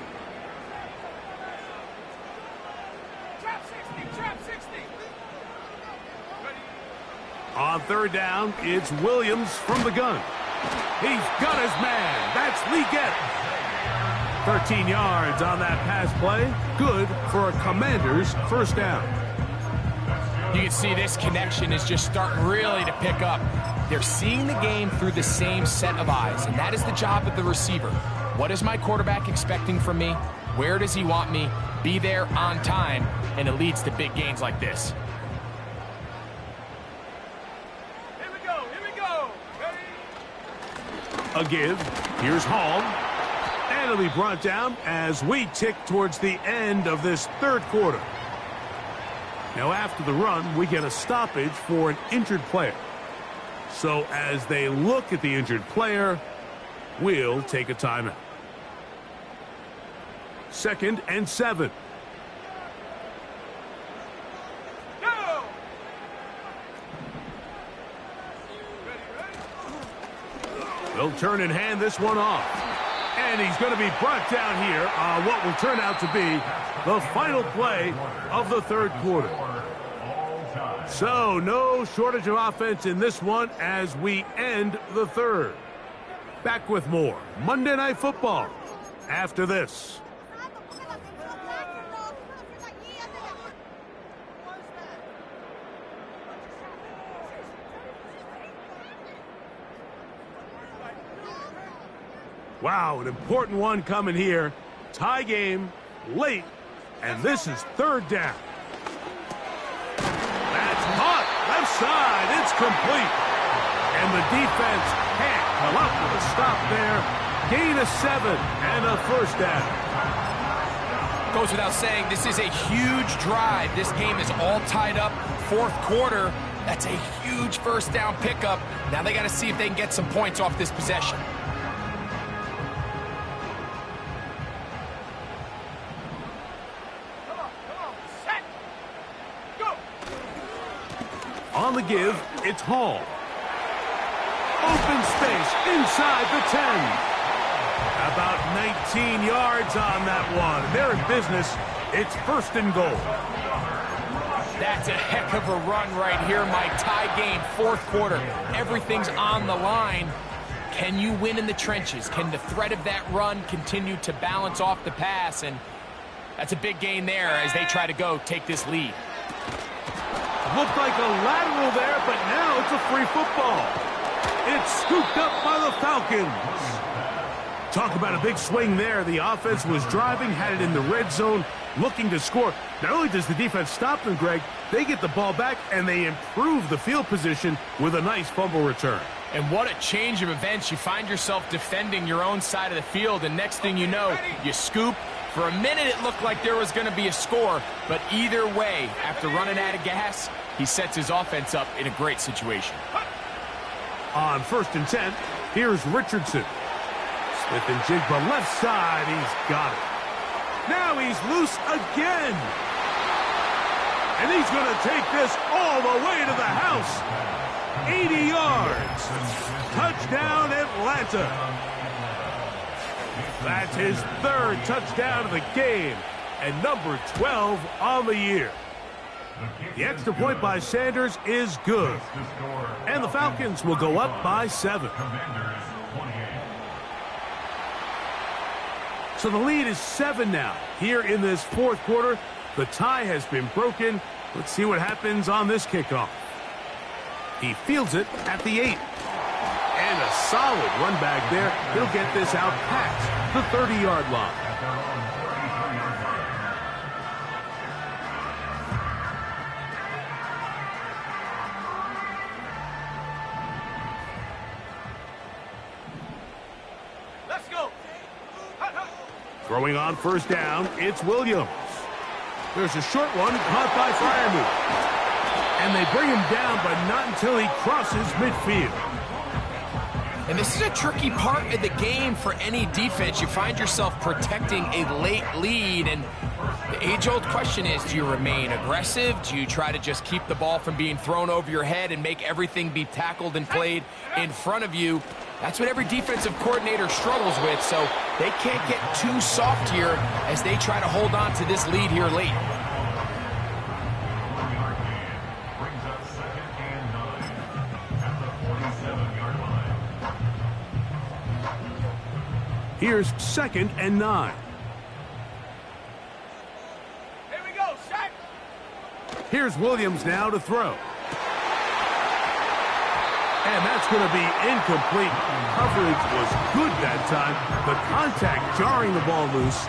Trap 60. On 3rd down, it's Williams from the gun. He's got his man. That's Leggett. 13 yards on that pass play. Good for a Commander's first down. You can see this connection is just starting really to pick up. They're seeing the game through the same set of eyes, and that is the job of the receiver. What is my quarterback expecting from me? Where does he want me? Be there on time, and it leads to big gains like this. Here we go. Ready. A give. Here's Hall. And it'll be brought down as we tick towards the end of this 3rd quarter. Now after the run, we get a stoppage for an injured player. So as they look at the injured player, we'll take a timeout. 2nd and 7. Go. They'll turn and hand this one off. And he's going to be brought down here on what will turn out to be the final play of the 3rd quarter. So no shortage of offense in this one as we end the 3rd. Back with more Monday Night Football after this. Wow, an important one coming here. Tie game, late, and this is 3rd down. That's hot, left side, it's complete. And the defense can't come up with a stop there. Gain of 7 and a first down. Goes without saying, this is a huge drive. This game is all tied up. 4th quarter, that's a huge first down pickup. Now they got to see if they can get some points off this possession. Set. Go. On the give, it's Hall. Open space inside the 10. About 19 yards on that one. They're in business. It's 1st and goal. That's a heck of a run right here, Mike. Tie game, 4th quarter. Everything's on the line. Can you win in the trenches? Can the threat of that run continue to balance off the pass? And that's a big gain there as they try to take this lead. Looked like a lateral there, but now it's a free football. It's scooped up by the Falcons. Talk about a big swing there. The offense was driving, had it in the red zone, looking to score. Not only does the defense stop them, Greg, they get the ball back and they improve the field position with a nice fumble return. And what a change of events. You find yourself defending your own side of the field, and next thing you know, you scoop. For a minute, it looked like there was going to be a score, but either way, after running out of gas, he sets his offense up in a great situation. On 1st and 10, here's Richardson. Smith and Jigba left side. He's got it. Now he's loose again. And he's going to take this all the way to the house. 80 yards. Touchdown, Atlanta. That's his 3rd touchdown of the game and number 12 on the year. The extra point by Sanders is good. And the Falcons will go up by 7. So the lead is 7 now. Here in this 4th quarter, the tie has been broken. Let's see what happens on this kickoff. He fields it at the 8. And a solid run back there. He'll get this out past the 30-yard line. Let's go. Throwing on 1st down, it's Williams. There's a short one caught by Freiermuth. And they bring him down, but not until he crosses midfield. And this is a tricky part of the game for any defense. You find yourself protecting a late lead, and the age-old question is, do you remain aggressive? Do you try to just keep the ball from being thrown over your head and make everything be tackled and played in front of you? That's what every defensive coordinator struggles with, so they can't get too soft here as they try to hold on to this lead here late. Here's 2nd and 9. Here we go, sack. Here's Williams now to throw. And that's going to be incomplete. Coverage was good that time. The contact jarring the ball loose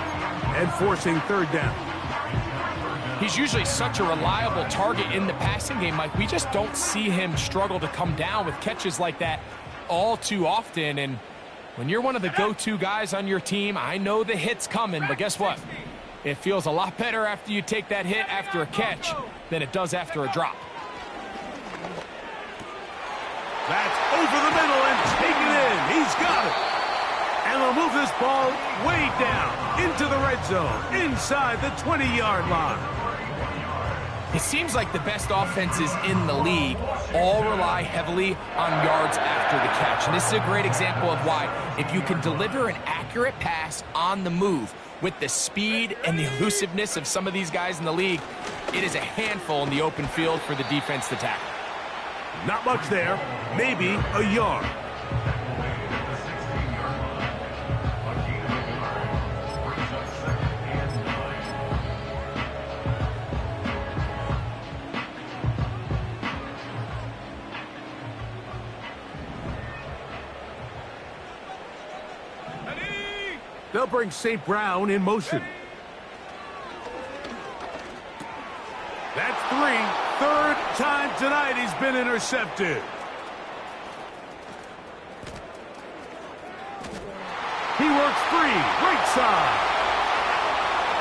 and forcing 3rd down. He's usually such a reliable target in the passing game, Mike. We just don't see him struggle to come down with catches like that all too often. And when you're one of the go-to guys on your team, I know the hit's coming, but guess what? It feels a lot better after you take that hit after a catch than it does after a drop. That's over the middle and taken in. He's got it. And they'll move this ball way down into the red zone, inside the 20-yard line. It seems like the best offenses in the league all rely heavily on yards after the catch. And this is a great example of why, if you can deliver an accurate pass on the move with the speed and the elusiveness of some of these guys in the league, it is a handful in the open field for the defense to tackle. Not much there, maybe a yard. They'll bring St. Brown in motion. That's 3. 3rd time tonight he's been intercepted. He works free, right side.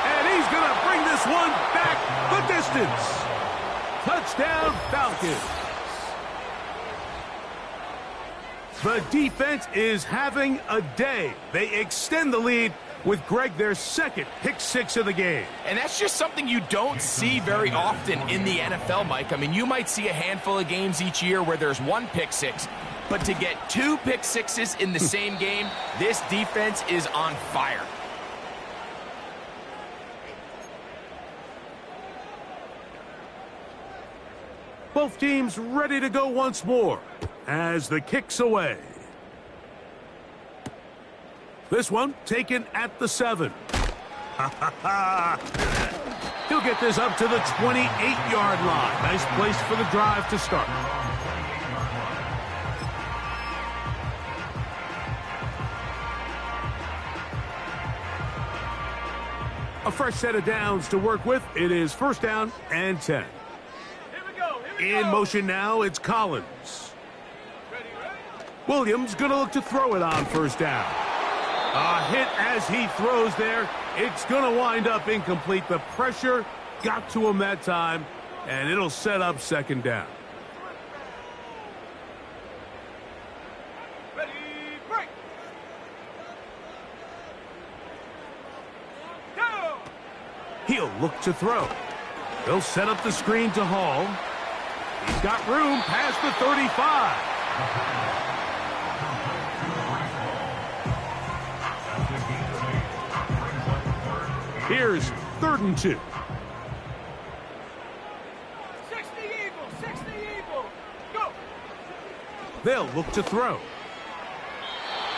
And he's going to bring this one back the distance. Touchdown, Falcons. The defense is having a day. They extend the lead with, Greg, their 2nd pick-6 of the game. And that's just something you don't see very often in the NFL, Mike. I mean, you might see a handful of games each year where there's 1 pick-6, but to get 2 pick-6s in the same game, this defense is on fire. Both teams ready to go once more as the kick's away. This one taken at the 7. He'll get this up to the 28-yard line. Nice place for the drive to start. A fresh set of downs to work with. It is first down and 10. Here we go. In motion now, it's Collins. Williams going to look to throw it on first down. A hit as he throws there. It's going to wind up incomplete. The pressure got to him that time, and it'll set up second down. Ready, break. Go. He'll look to throw. They'll set up the screen to Hall. He's got room past the 35. Here's 3rd and 2. 60 Eagle, 60 Eagle. Go. They'll look to throw.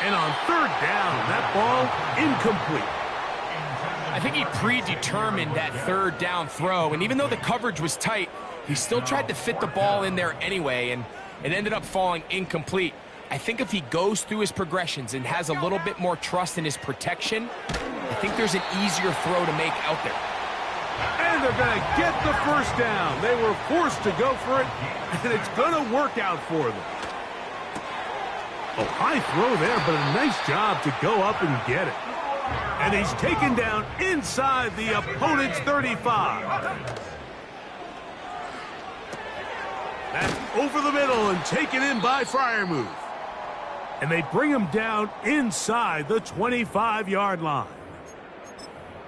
And on 3rd down, that ball incomplete. I think he predetermined that 3rd down throw, and even though the coverage was tight, he still tried to fit the ball in there anyway, and it ended up falling incomplete. I think if he goes through his progressions and has a little bit more trust in his protection, I think there's an easier throw to make out there. And they're going to get the first down. They were forced to go for it, and it's going to work out for them. Oh, high throw there, but a nice job to go up and get it. And he's taken down inside the opponent's 35. That's over the middle and taken in by Freiermuth. And they bring him down inside the 25-yard line.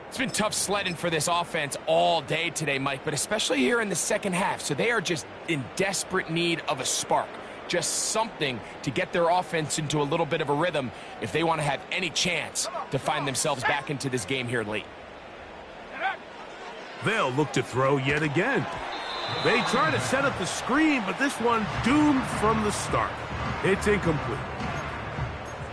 It's been tough sledding for this offense all day today, Mike, but especially here in the second half. So they are just in desperate need of a spark, just something to get their offense into a little bit of a rhythm if they want to have any chance to find themselves back into this game here late. They'll look to throw yet again. They try to set up the screen, but this one doomed from the start. It's incomplete.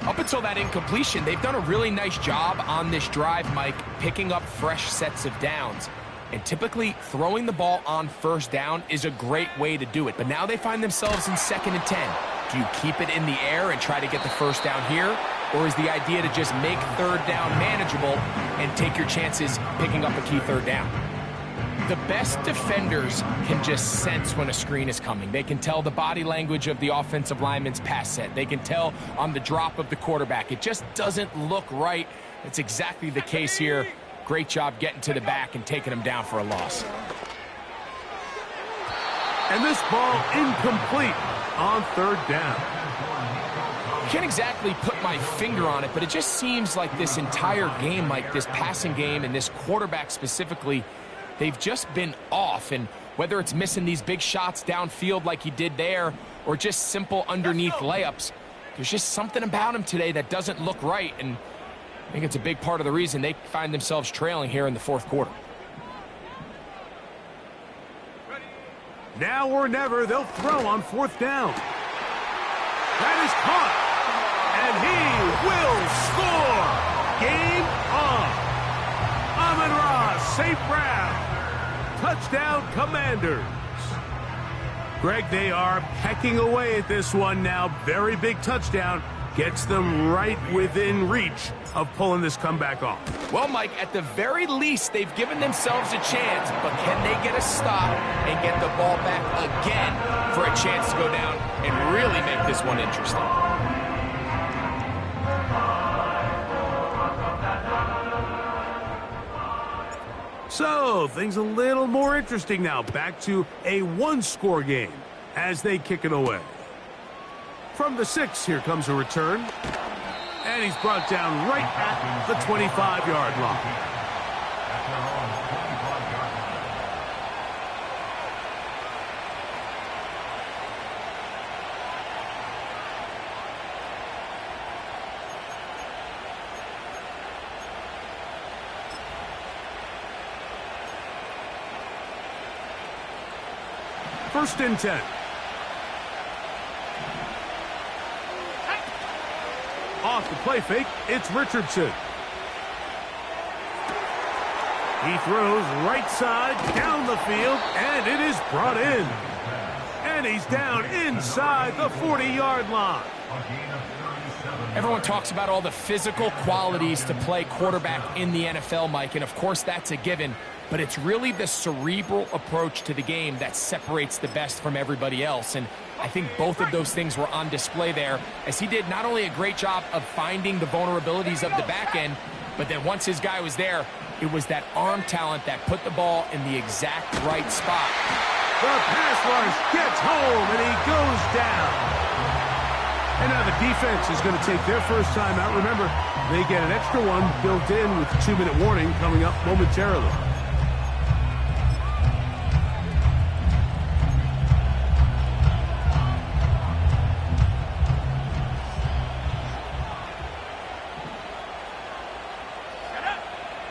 Up until that incompletion, they've done a really nice job on this drive, Mike, picking up fresh sets of downs. And typically, throwing the ball on first down is a great way to do it. But now they find themselves in 2nd and 10. Do you keep it in the air and try to get the first down here? Or is the idea to just make 3rd down manageable and take your chances picking up a key 3rd down? The best defenders can just sense when a screen is coming. They can tell the body language of the offensive lineman's pass set. They can tell on the drop of the quarterback. It just doesn't look right. It's exactly the case here. Great job getting to the back and taking him down for a loss. And this ball incomplete on 3rd down. Can't exactly put my finger on it, but it just seems like this entire game, like this passing game and this quarterback specifically, they've just been off. And whether it's missing these big shots downfield like he did there or just simple underneath layups, there's just something about him today that doesn't look right. And I think it's a big part of the reason they find themselves trailing here in the 4th quarter. Now or never, they'll throw on 4th down. That is caught. And he will score. Game on. Amon-Ra, St. Brown. Touchdown, Commanders. Greg, they are pecking away at this one now. Very big touchdown. Gets them right within reach of pulling this comeback off. Well, Mike, at the very least, they've given themselves a chance, but can they get a stop and get the ball back again for a chance to go down and really make this one interesting? So, things a little more interesting now. Back to a one-score game as they kick it away. From the 6, here comes a return. And he's brought down right at the 25-yard line. First and 10. Off the play fake, it's Richardson. He throws right side, down the field, and it is brought in. And he's down inside the 40-yard line. Everyone talks about all the physical qualities to play quarterback in the NFL, Mike, and of course that's a given, but it's really the cerebral approach to the game that separates the best from everybody else, and I think both of those things were on display there, as he did not only a great job of finding the vulnerabilities of the back end, but then once his guy was there, it was that arm talent that put the ball in the exact right spot. The pass rush gets home, and he goes down. And now the defense is going to take their first time out. Remember, they get an extra one built in with the 2-minute warning coming up momentarily.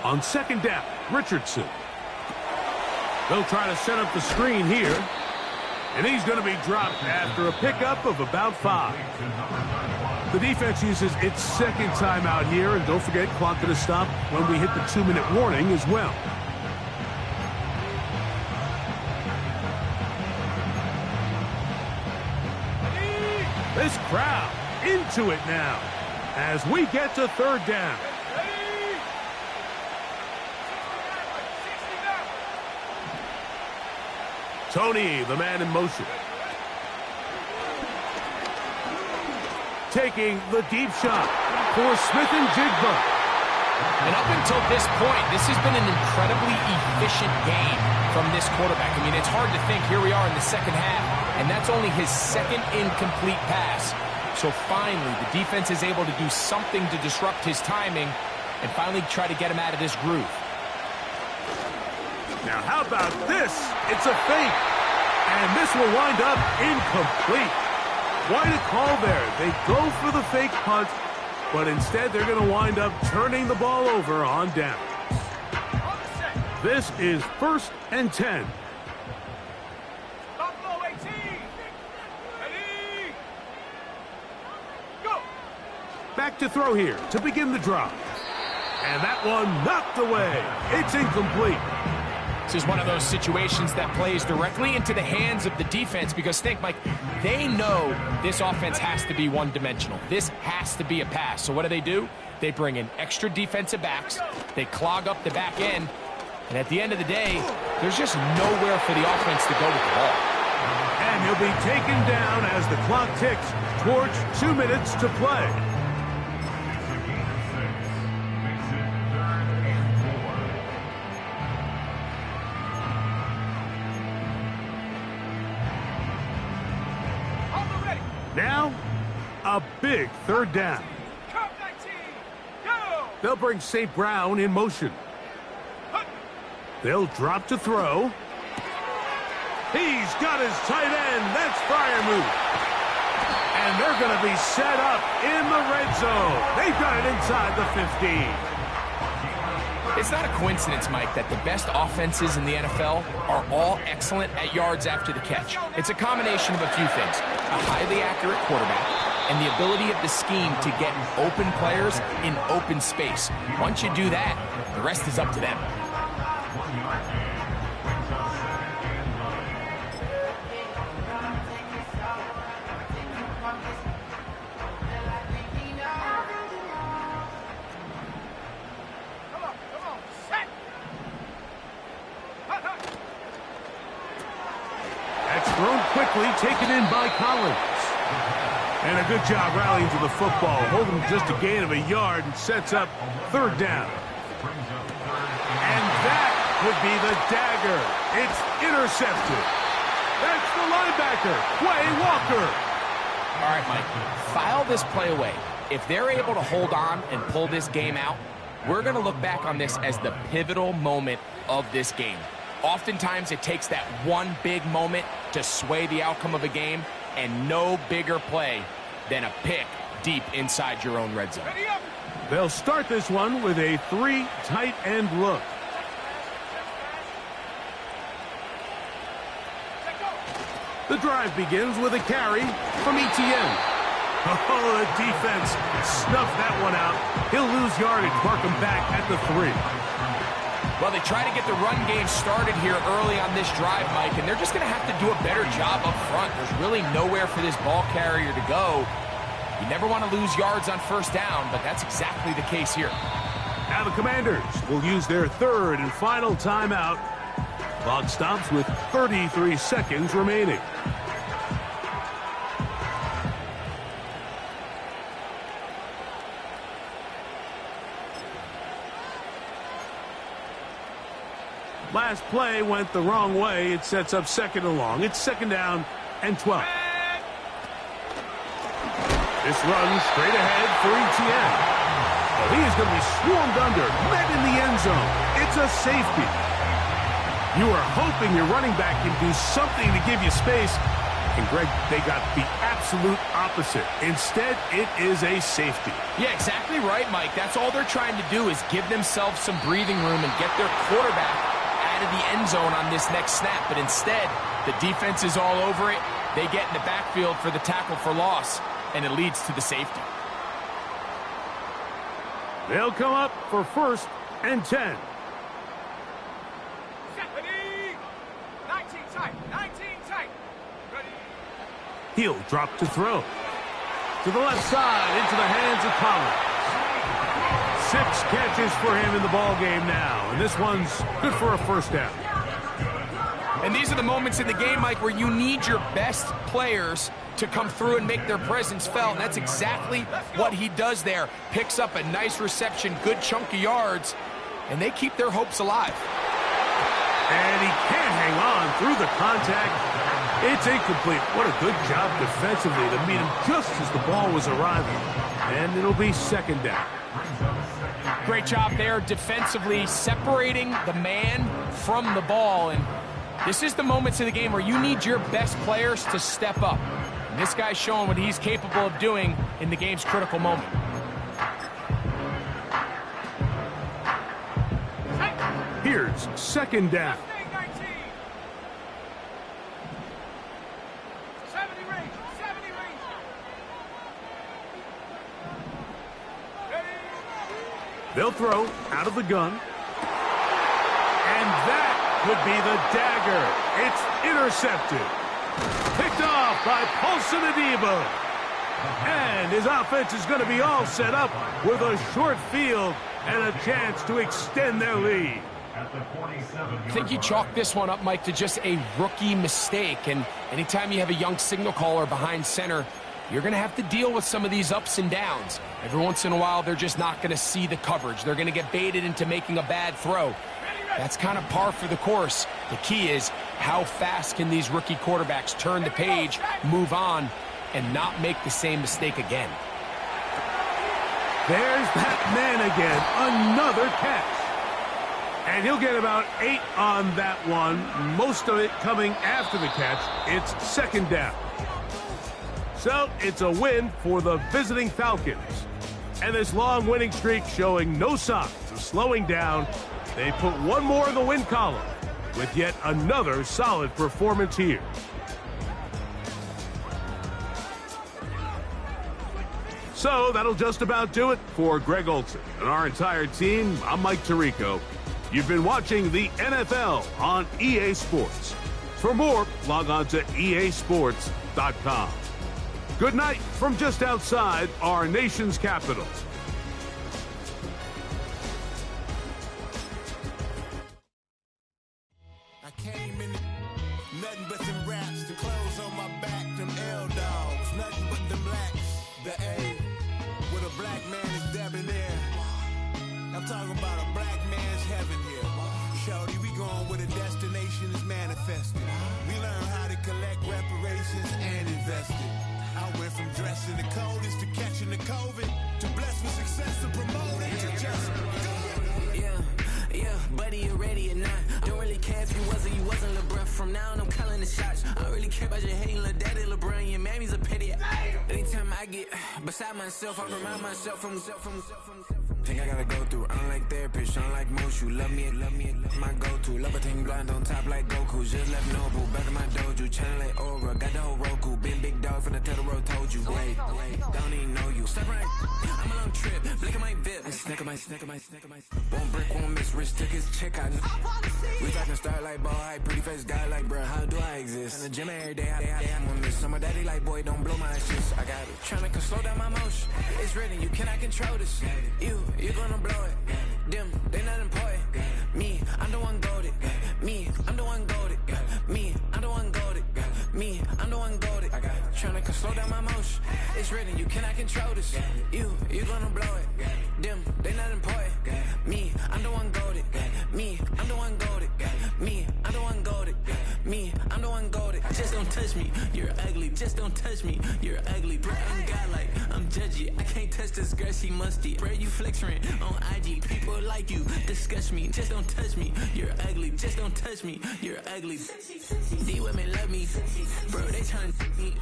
On second down, Richardson. They'll try to set up the screen here. And he's going to be dropped after a pickup of about 5. The defense uses its second timeout here, and don't forget, clock going to stop when we hit the 2-minute warning as well. This crowd into it now as we get to third down. Tony, the man in motion. Taking the deep shot for Smith and Jigba. And up until this point, this has been an incredibly efficient game from this quarterback. I mean, it's hard to think. Here we are in the second half, and that's only his second incomplete pass. So finally, the defense is able to do something to disrupt his timing and finally try to get him out of this groove. Now, how about this? It's a fake. And this will wind up incomplete. Quite a call there. They go for the fake punt, but instead they're going to wind up turning the ball over on down. This is 1st and 10. Buffalo 18. Ready? Go. Back to throw here to begin the drive. And that one knocked away. It's incomplete. This is one of those situations that plays directly into the hands of the defense because, think, Mike, they know this offense has to be one-dimensional. This has to be a pass. So what do? They bring in extra defensive backs. They clog up the back end. And at the end of the day, there's just nowhere for the offense to go with the ball. And he'll be taken down as the clock ticks towards 2 minutes to play. Now, a big third down. Cup 19. Go. They'll bring St. Brown in motion. They'll drop to throw. He's got his tight end. That's Freiermuth. And they're going to be set up in the red zone. They've got it inside the 15. It's not a coincidence, Mike, that the best offenses in the NFL are all excellent at yards after the catch. It's a combination of a few things. A highly accurate quarterback and the ability of the scheme to get open players in open space. Once you do that, the rest is up to them. Thrown quickly, taken in by Collins. And a good job rallying to the football, holding just a gain of a yard and sets up third down. And that could be the dagger. It's intercepted. That's the linebacker, Quay Walker. All right, Mike, file this play away. If they're able to hold on and pull this game out, we're going to look back on this as the pivotal moment of this game. Oftentimes, it takes that one big moment to sway the outcome of a game, and no bigger play than a pick deep inside your own red zone. They'll start this one with a 3 tight end look. The drive begins with a carry from Etienne. Oh, the defense snuffed that one out. He'll lose yardage, mark him back at the 3. Well, they try to get the run game started here early on this drive, Mike, and they're just going to have to do a better job up front. There's really nowhere for this ball carrier to go. You never want to lose yards on first down, but that's exactly the case here. Now the Commanders will use their third and final timeout. Clock stops with 33 seconds remaining. Last play went the wrong way. It sets up second and long. It's second down and 12. This runs straight ahead for ETN. Well, he is going to be swarmed under, met in the end zone. It's a safety. You are hoping your running back can do something to give you space. And, Greg, they got the absolute opposite. Instead, it is a safety. Yeah, exactly right, Mike. That's all they're trying to do is give themselves some breathing room and get their quarterback out of the end zone on this next snap. But instead, the defense is all over it. They get in the backfield for the tackle for loss, and it leads to the safety. They'll come up for first and 10. Ready? 19 tight. 19 tight. Ready? He'll drop to throw. To the left side, into the hands of Collins. 6 catches for him in the ball game now, and this one's good for a first down. And these are the moments in the game, Mike, where you need your best players to come through and make their presence felt. And that's exactly what he does there. Picks up a nice reception, good chunk of yards, and they keep their hopes alive. And he can't hang on through the contact. It's incomplete. What a good job defensively to meet him just as the ball was arriving. And it'll be second down. Great job there defensively, separating the man from the ball. And this is the moments in the game where you need your best players to step up. And this guy's showing what he's capable of doing in the game's critical moment. Here's second down. 70 range. 70 range. Ready? They'll throw out of the gun. And that could be the dagger. It's intercepted. Picked off by Paulson Adebo. And his offense is going to be all set up with a short field and a chance to extend their lead. I think you chalk this one up, Mike, to just a rookie mistake. And anytime you have a young signal caller behind center, you're going to have to deal with some of these ups and downs. Every once in a while, they're just not going to see the coverage. They're going to get baited into making a bad throw. That's kind of par for the course. The key is how fast can these rookie quarterbacks turn the page, move on, and not make the same mistake again. There's that man again. Another catch. And he'll get about 8 on that one, most of it coming after the catch. It's second down. So it's a win for the visiting Falcons. And this long winning streak showing no signs of slowing down. They put one more in the win column with yet another solid performance here. So that'll just about do it for Greg Olson and our entire team. I'm Mike Tirico. You've been watching the NFL on EA Sports. For more, log on to easports.com. Good night from just outside our nation's capital. I came in nothing but them raps, the clothes on my back, them L-dogs, nothing but them blacks, the A, with a black man is debonair. I'm talking about a black man's heaven here. Shorty, we going where the destination is manifested. We learn how to collect reparations and invest it. I went from dressing the coldest to catching the COVID, to blessed with success to promote it, to just go. Yeah, buddy, you ready or not? Don't really care if you wasn't LeBron. From now on, I'm calling the shots. I don't really care about your hating little daddy LeBron. Your mammy's a pity. Anytime I get beside myself, I remind myself from. Think I gotta go through. I don't like therapist, I don't like most. You love me, my go-to. Love a team blind on top like Goku. Just left Nobu, back in my dojo. Channel like Aura, got the whole Roku. Been big dog from the Tether Road, told you. Wait, don't even know you. Step right, I'm a long trip. Look at my VIP. One brick, one miss, rich took his check, I know. We talking starlight, ball high, pretty face guy like, bruh, how do I exist? In the gym every day, I'm gonna miss. Summer daddy like, boy, don't blow my shit. I got it. Tryna slow down my motion. It's written, you cannot control this. You gonna blow it. Them, they not important. Me, I'm the one goated. Me, I'm the one goated. Me, I'm the one goated. Me, I'm the one goated. Tryna slow down my motion. It's written, you cannot control this. You gonna blow it. Them, they not important. Me, I'm the one goated. Me, I'm the one goated. Me, I'm the one goated. Me, I'm the one goated. Just don't touch me, you're ugly. Just don't touch me, you're ugly. Bro, I'm godlike, I'm judgy. I can't touch this girl, she musty. Bro, you flexing on IG. People like you disgust me. Just don't touch me, you're ugly. Just don't touch me, you're ugly. These women love me, bro, they tryna me.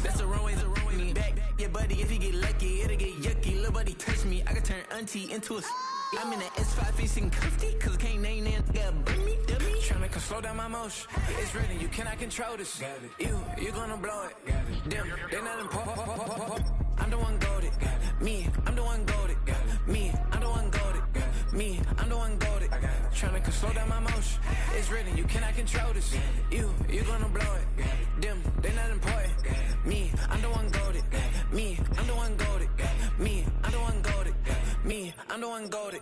That's the wrong way, me. Back your buddy, if he get lucky, it'll get yucky. Little buddy touch me, I can turn auntie into a I'm in the S5 facing cuffy, cause can't name that nigga dummy. Tryna slow down my motion. It's written, you cannot control this. You gonna blow it. Them, they not important. I'm the one goated. Me, I'm the one goated. Me, I'm the one goated. Me, I'm the one goated. Tryna slow down my motion. It's written, you cannot control this. You gonna blow it. Them, they not important. Me, I'm the one goated. Me, I'm the one goated. Me, I'm the one goated. Me, I'm the one goated.